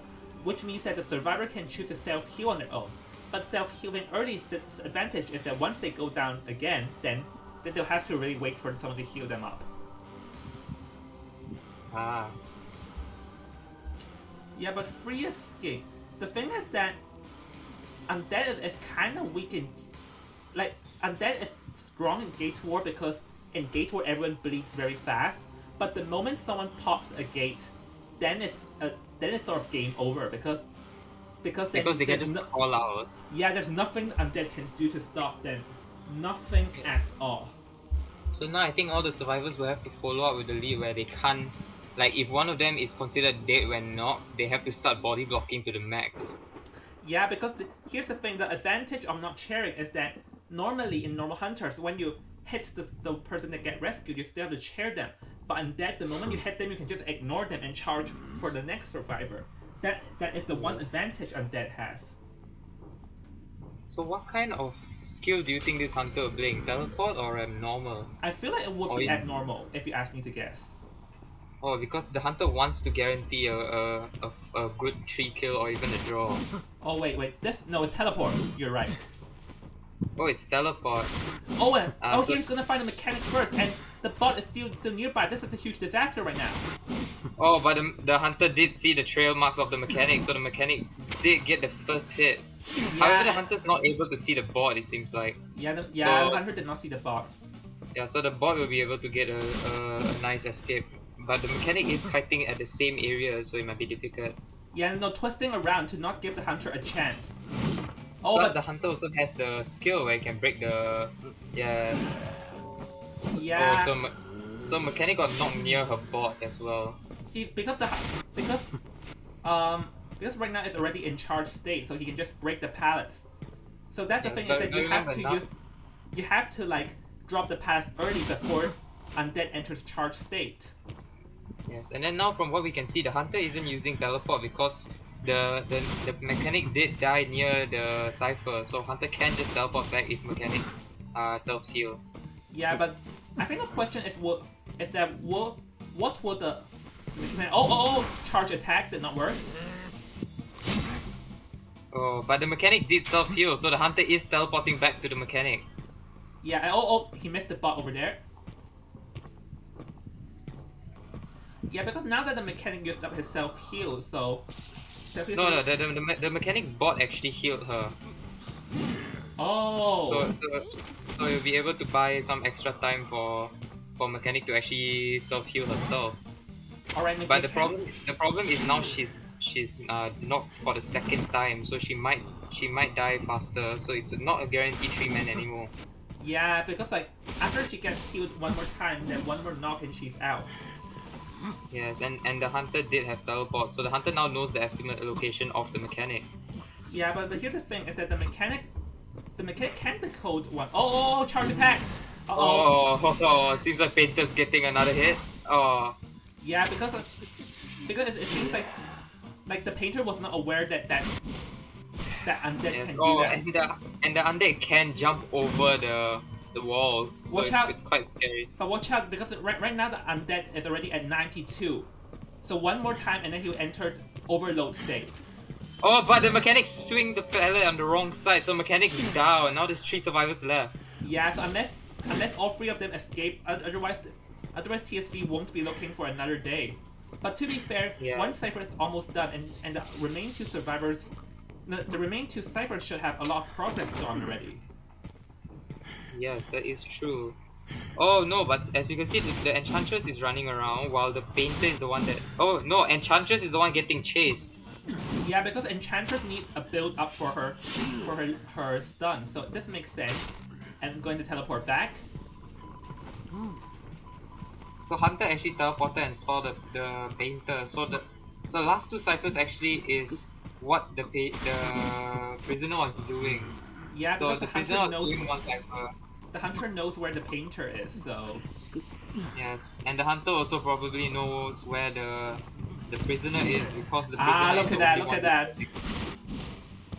which means that the survivor can choose to self-heal on their own. But self-healing early's advantage is that once they go down again, then they'll have to really wait for someone to heal them up. Ah. Yeah, but free escape. The thing is that undead is kind of weak in, like, undead is strong in Gate War because in Gate War everyone bleeds very fast. But the moment someone pops a gate, then it's sort of game over, because they can just call out. Yeah, there's nothing undead can do to stop them. Nothing at all. So now I think all the survivors will have to follow up with the lead where they can't. Like, if one of them is considered dead when knocked, they have to start body blocking to the max. Yeah, because here's the thing, the advantage of not sharing is that normally in normal hunters, when you hit the person that get rescued, you still have to chair them. But undead, the moment you hit them, you can just ignore them and charge for the next survivor. That is the one advantage undead has. So what kind of skill do you think this hunter will bring? Teleport or normal? I feel like it would be abnormal, if you ask me to guess. Oh, because the hunter wants to guarantee a good 3 kill or even a draw. Oh wait, it's teleport. You're right. Oh, it's teleport. Oh, and So he's gonna find a mechanic first, and the bot is still nearby. This is a huge disaster right now. Oh, but the hunter did see the trail marks of the mechanic, so the mechanic did get the first hit. However, the hunter's not able to see the bot. It seems like. The hunter did not see the bot. Yeah, so the bot will be able to get a nice escape. But the mechanic is kiting at the same area, so it might be difficult. Yeah, no, twisting around to not give the hunter a chance. Oh, plus the hunter also has the skill where it can break the... Yes. Yeah. Oh, so mechanic got knocked near her bot as well. Because right now it's already in charge state, so he can just break the pallets. So that's the thing, is that you have to like drop the pallets early before undead enters charge state. Yes, and then now from what we can see, the hunter isn't using teleport because the mechanic did die near the cipher, so hunter can just teleport back if mechanic self-heal. Yeah, but I think the question is what will the mechanic... charge attack did not work. Oh, but the mechanic did self-heal, so the hunter is teleporting back to the mechanic. Yeah, he missed the bot over there. Yeah, because now that the mechanic used up his self-heal, so... No, the mechanic's bot actually healed her. Oh! So you'll be able to buy some extra time for mechanic to actually self-heal herself. Alright, but the problem is now she's knocked for the second time, so she might die faster, so it's not a guaranteed 3-man anymore. Yeah, because like after she gets healed one more time, then one more knock and she's out. Yes, and the hunter did have teleport, so the hunter now knows the estimate location of the mechanic. Yeah, but here's the thing, is that the mechanic can decode one. Oh, charge attack! Seems like Painter's getting another hit. Oh. Yeah, because it seems like the painter was not aware that undead can do that. And the undead can jump over the walls, so it's quite scary. But watch out, because right now the undead is already at 92. So one more time and then he'll enter overload state. Oh, but the mechanics swing the pallet on the wrong side, so mechanics down. Now there's 3 survivors left. Yeah, so unless all 3 of them escape, otherwise TSV won't be looking for another day. But to be fair, one cipher is almost done, and the remaining 2 survivors, the remaining 2 ciphers should have a lot of progress done already. Yes, that is true. Oh no, but as you can see, the Enchantress is running around while the Painter is the one that... Oh no, Enchantress is the one getting chased. Yeah, because Enchantress needs a build up for her stun, so this makes sense. And I'm going to teleport back. So Hunter actually teleported and saw the Painter. So the last 2 ciphers actually is what the prisoner was doing. Yeah, so the prisoner was doing 1 cipher. The hunter knows where the painter is, so... Yes, and the hunter also probably knows where the prisoner is, because the prisoner look at that, look at that.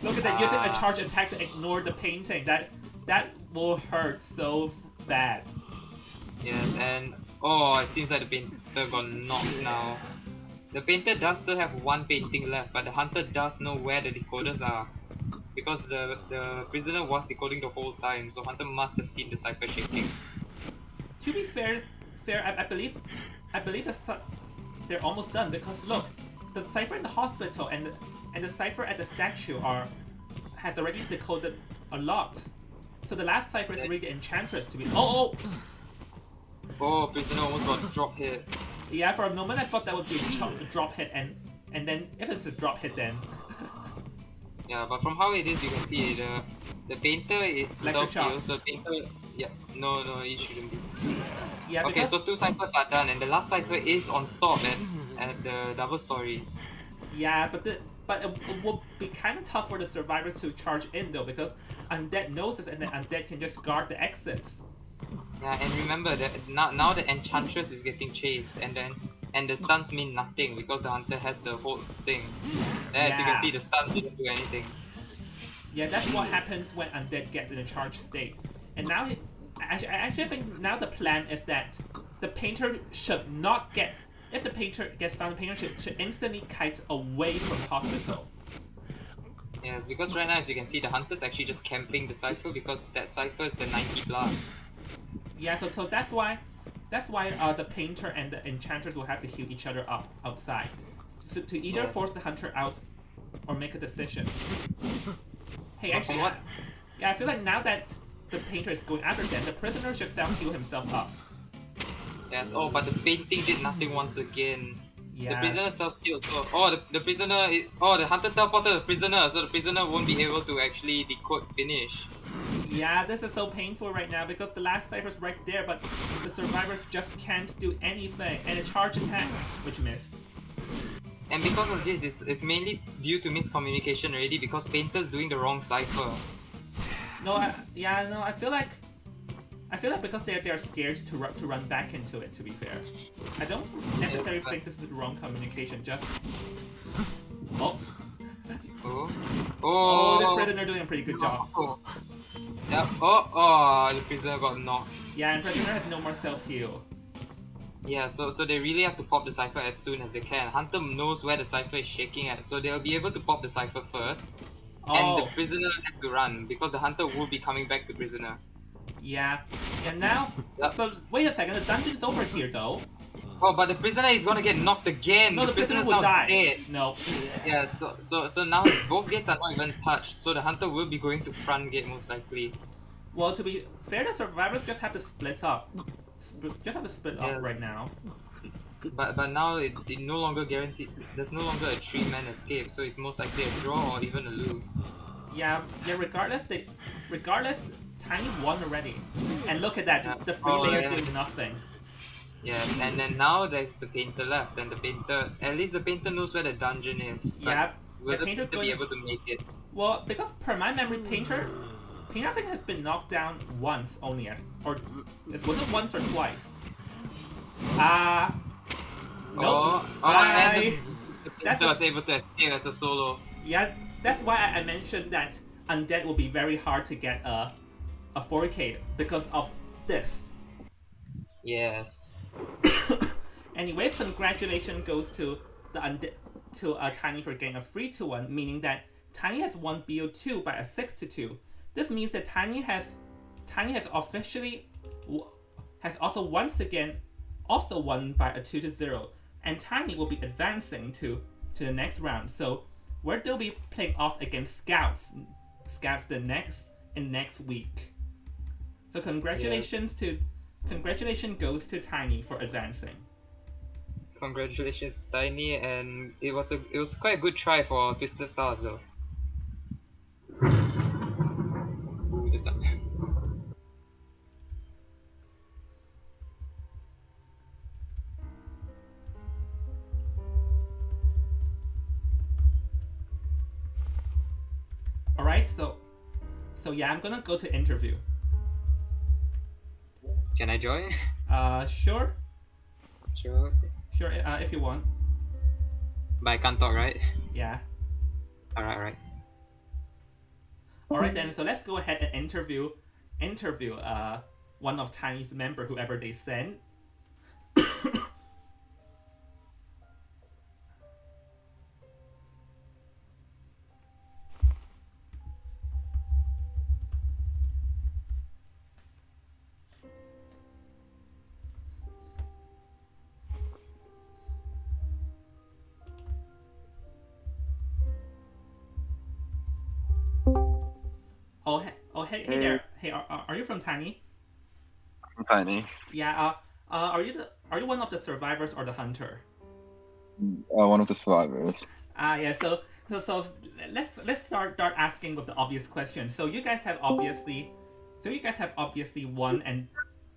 Look at that, using a charge attack to ignore the painting. That will hurt so bad. Yes, and it seems like the painter got knocked now. The painter does still have 1 painting left, but the hunter does know where the decoders are. Because the prisoner was decoding the whole time, so hunter must have seen the cipher shaking. To be fair, I believe they're almost done, because look, the cipher in the hospital and the cipher at the statue has already decoded a lot. So the last cipher is really the Enchantress to be... Oh, prisoner almost got drop hit. Yeah, for a moment I thought that would be a drop hit, and then if it's a drop hit then... Yeah, but from how it is, you can see the painter itself heals, so painter... Yeah, no, it shouldn't be. Yeah, okay, so 2 ciphers are done, and the last cipher is on top at the double story. Yeah, but it will be kind of tough for the survivors to charge in though, because undead knows this, and the undead can just guard the exits. Yeah, and remember that now the Enchantress is getting chased, and the stuns mean nothing because the hunter has the whole thing. As you can see, the stun didn't do anything. Yeah, that's what happens when undead gets in a charged state. And now, I actually think now the plan is that the painter should not get... If the painter gets found, the painter should instantly kite away from the hospital. Yes, because right now, as you can see, the hunter's actually just camping the cipher because that cipher is the 90+. Yeah, so that's why the painter and the Enchantress will have to heal each other up outside, to either force the hunter out or make a decision. Hey, But actually, from what? yeah, I feel like now that the painter is going after them, the prisoner should self-heal himself up. Yes. Oh, but the painting did nothing once again. The Yeah, prisoner self-healed. Oh, the prisoner. The hunter teleported the prisoner, so the prisoner won't be able to actually decode finish. yeah, this is so painful right now because the last cipher's right there, but the survivors just can't do anything. And a charge attack, which missed. And because of this, it's mainly due to miscommunication already because painter's doing the wrong cipher. No, I feel like because they're scared to run back into it. To be fair, I don't necessarily think this is the wrong communication. Just oh, Oh. oh, this Oh. prisoner doing a pretty good job. Oh. Yep. Oh, the prisoner got knocked. Yeah, and prisoner has no more self heal. Yeah, so they really have to pop the cipher as soon as they can. Hunter knows where the cipher is shaking at, so they'll be able to pop the cipher first. And the Oh, prisoner has to run because the hunter will be coming back to prisoner. yeah, and now, Yep. but wait a second, the dungeon's over here though. Oh, but the prisoner is gonna get knocked again. No, the prisoner prisoner's will now die. dead. No. Yeah, so now both gates are not even touched. So the hunter will be going to front gate most likely. Well, to be fair, the survivors just have to split up. Just have to split up Yes. right now. But now it no longer guaranteed. There's no longer a 3-man escape, so it's most likely a draw or even a lose. Yeah. Regardless, Tiny won already. And look at that, Yeah. the free Oh, layer yeah. did nothing. Yes, and then now there's the painter left, and the painter, at least the painter knows where the dungeon is. But Yeah, will the the painter painter be able to make it? Well, because per my memory, Painter I think has been knocked down once only, or was it once or twice? Nope. And I- the that's painter a- was able to escape as a solo. Yeah, that's why I mentioned that Undead will be very hard to get a 4K because of this. Yes. Anyways, congratulations goes to Tiny for getting a 3-1, meaning that Tiny has won BO2 by a 6-2. This means that Tiny has officially has also once again also won by a 2-0, and Tiny will be advancing to the next round. So where they'll be playing off against Scouts the next week. So congratulations goes to Tiny for advancing. Congratulations, Tiny, and it was quite a good try for Twisted Stars though. Alright, so yeah, I'm gonna go to interview. Can I join? Sure, Sure. if you want. But I can't talk, right? Yeah. Alright. Alright then, so let's go ahead and interview one of Tiny's member, whoever they send. Hey there. Hey, are you from Tiny? I'm Tiny. Yeah. Are you one of the survivors or the hunter? One of the survivors. Yeah. So let's start asking with the obvious question. So you guys have obviously won and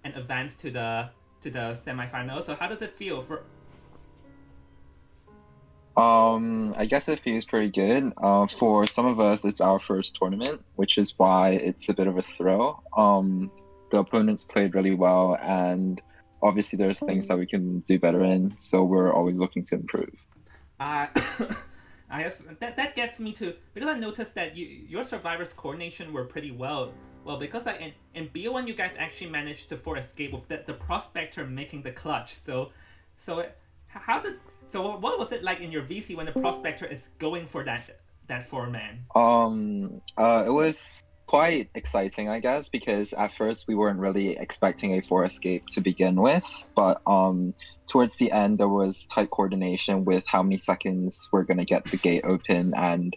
advanced to the semifinals. So how does it feel for? I guess it feels pretty good. For some of us, it's our first tournament, which is why it's a bit of a thrill. The opponents played really well, and obviously there's things that we can do better in, so we're always looking to improve. I guess that gets me to, because I noticed that your survivors' coordination were pretty well. Well, because in BO1 you guys actually managed to escape with the prospector making the clutch. So what was it like in your VC when the prospector is going for that 4-man? It was quite exciting, I guess, because at first we weren't really expecting a 4 escape to begin with, but towards the end there was tight coordination with how many seconds we're gonna get the gate open, and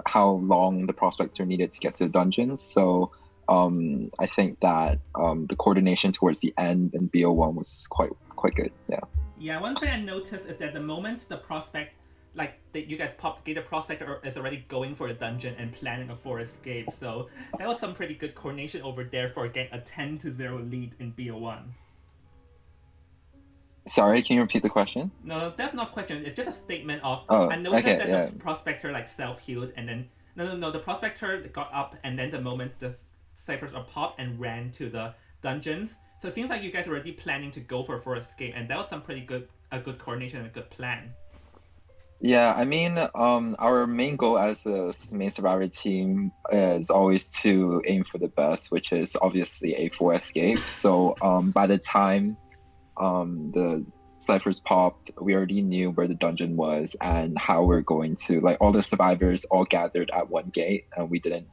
how long the prospector needed to get to the dungeons. So I think that the coordination towards the end in BO1 was quite good. Yeah. Yeah, one thing I noticed is that the moment the prospect, like you guys popped the gate, the prospector is already going for the dungeon and planning a full escape. So that was some pretty good coordination over there for getting a 10-0 lead in BO1. Sorry, can you repeat the question? No, that's not a question. It's just a statement of Oh, I noticed okay, that yeah. the prospector like self-healed and then no, the prospector got up and then the moment the ciphers are popped and ran to the dungeons. So it seems like you guys were already planning to go for a escape, and that was some pretty good coordination and a good plan. Yeah, I mean, our main goal as a main survivor team is always to aim for the best, which is obviously a full escape. So, by the time the ciphers popped, we already knew where the dungeon was and how we're going to, like, all the survivors all gathered at one gate, and we didn't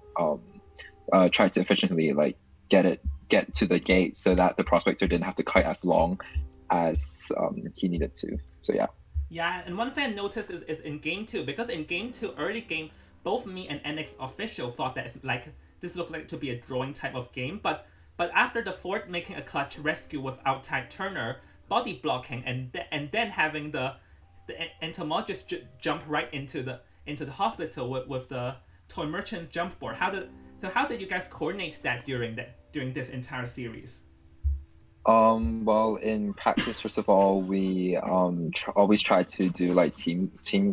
try to efficiently like get to the gate so that the prospector didn't have to kite as long as he needed to. So yeah. Yeah, and one thing I noticed is in game 2, because in game 2, early game, both me and NX official thought that like this looked like to be a drawing type of game, but after the fourth making a clutch rescue without Tag Turner, body blocking, and then having the entomologist jump right into the hospital with the toy merchant jump board. How did you guys coordinate that during this entire series? Well, in practice, first of all, we always try to do like team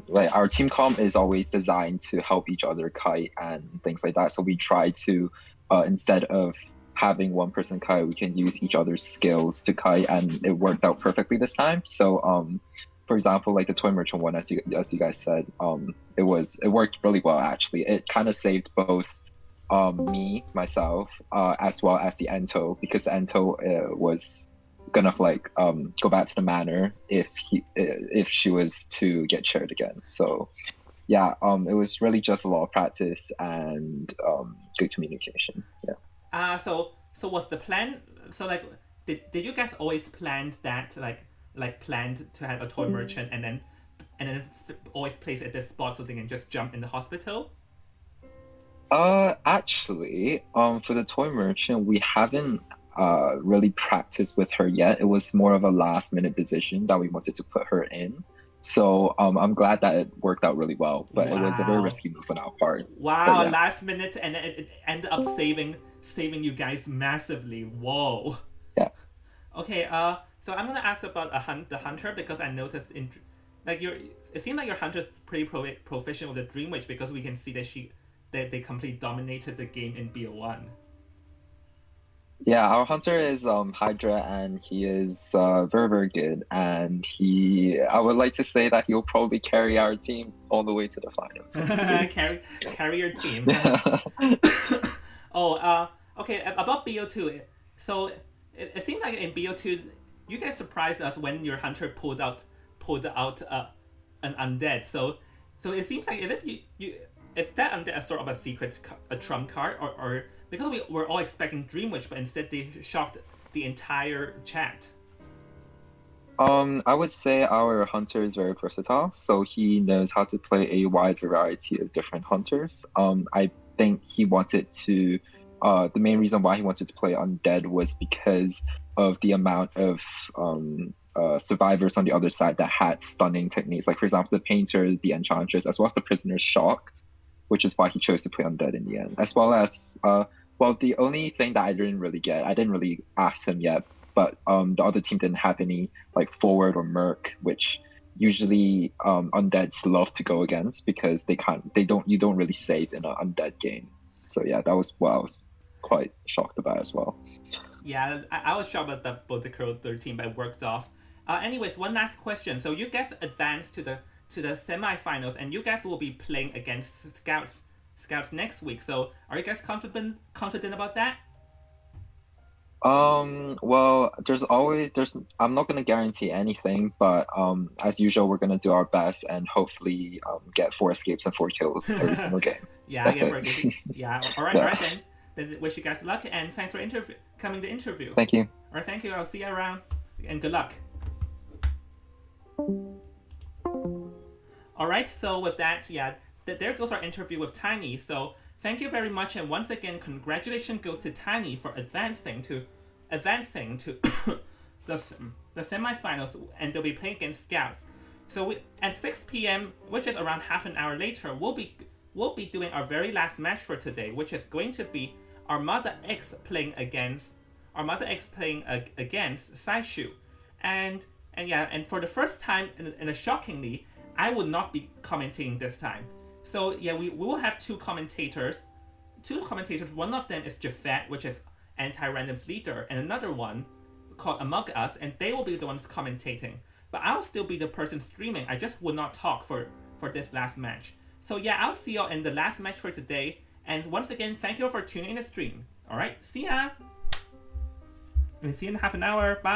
like our team comp is always designed to help each other kite and things like that. So we try to instead of having one person kite, we can use each other's skills to kite, and it worked out perfectly this time. So for example, like the toy merchant one, as you guys said, it worked really well actually. It kind of saved both myself, as well as the Ento, because the Ento was gonna like go back to the manor if she was to get shared again. So yeah, it was really just a lot of practice and good communication. Yeah. So what's the plan? So like, did you guys always plan that planned to have a toy merchant and then always place at this spot so they can just jump in the hospital? Actually, for the toy merchant, we haven't really practiced with her yet. It was more of a last minute decision that we wanted to put her in. So I'm glad that it worked out really well, but it was a very risky move on our part. Wow, yeah. Last minute, and it ended up saving you guys massively. Whoa. Yeah. Okay. So I'm gonna ask about the hunter, because I noticed it seems like your hunter is pretty proficient with the Dream Witch, because we can see that they completely dominated the game in BO1. Yeah, our hunter is Hydra, and he is very, very good. And I would like to say that he'll probably carry our team all the way to the finals. carry your team. Okay. About BO2, so it seems like in BO2, you guys surprised us when your hunter pulled out an undead. So it seems like is that undead a sort of a secret trump card, or because we were all expecting Dream Witch, but instead they shocked the entire chat? I would say our hunter is very versatile, so he knows how to play a wide variety of different hunters. I think he wanted to. The main reason why he wanted to play undead was because of the amount of survivors on the other side that had stunning techniques. Like for example, the painter, the enchantress, as well as the prisoner's shock, which is why he chose to play undead in the end. As well as the only thing that I didn't really ask him yet, but the other team didn't have any like forward or merc, which usually undeads love to go against because you don't really save in an undead game. So yeah, that was what I was quite shocked about as well. Yeah, I was shocked about the Boticro 13, but it worked off. Anyways, one last question. So you guys advanced to the semifinals, and you guys will be playing against Scouts next week. So are you guys confident about that? Well, I'm not gonna guarantee anything, but as usual, we're gonna do our best and hopefully get 4 escapes and 4 kills every single game. Yeah, That's it. Yeah. All right then. Then wish you guys luck, and thanks for coming to interview. Thank you. All right, thank you. I'll see you around, and good luck. All right. So with that, yeah, there goes our interview with Tiny. So thank you very much, and once again, congratulations goes to Tiny for advancing to the semifinals, and they'll be playing against Scouts. So at 6 p.m., which is around half an hour later, we'll be doing our very last match for today, which is going to be Armada X playing against Saishu, and for the first time, and shockingly, I will not be commentating this time. So yeah, we will have two commentators. One of them is Jafet, which is Anti-Random's leader, and another one called Among Us, and they will be the ones commentating. But I'll still be the person streaming. I just will not talk for this last match. So yeah, I'll see y'all in the last match for today. And once again, thank you all for tuning in the stream. Alright, see ya! And see you in half an hour. Bye!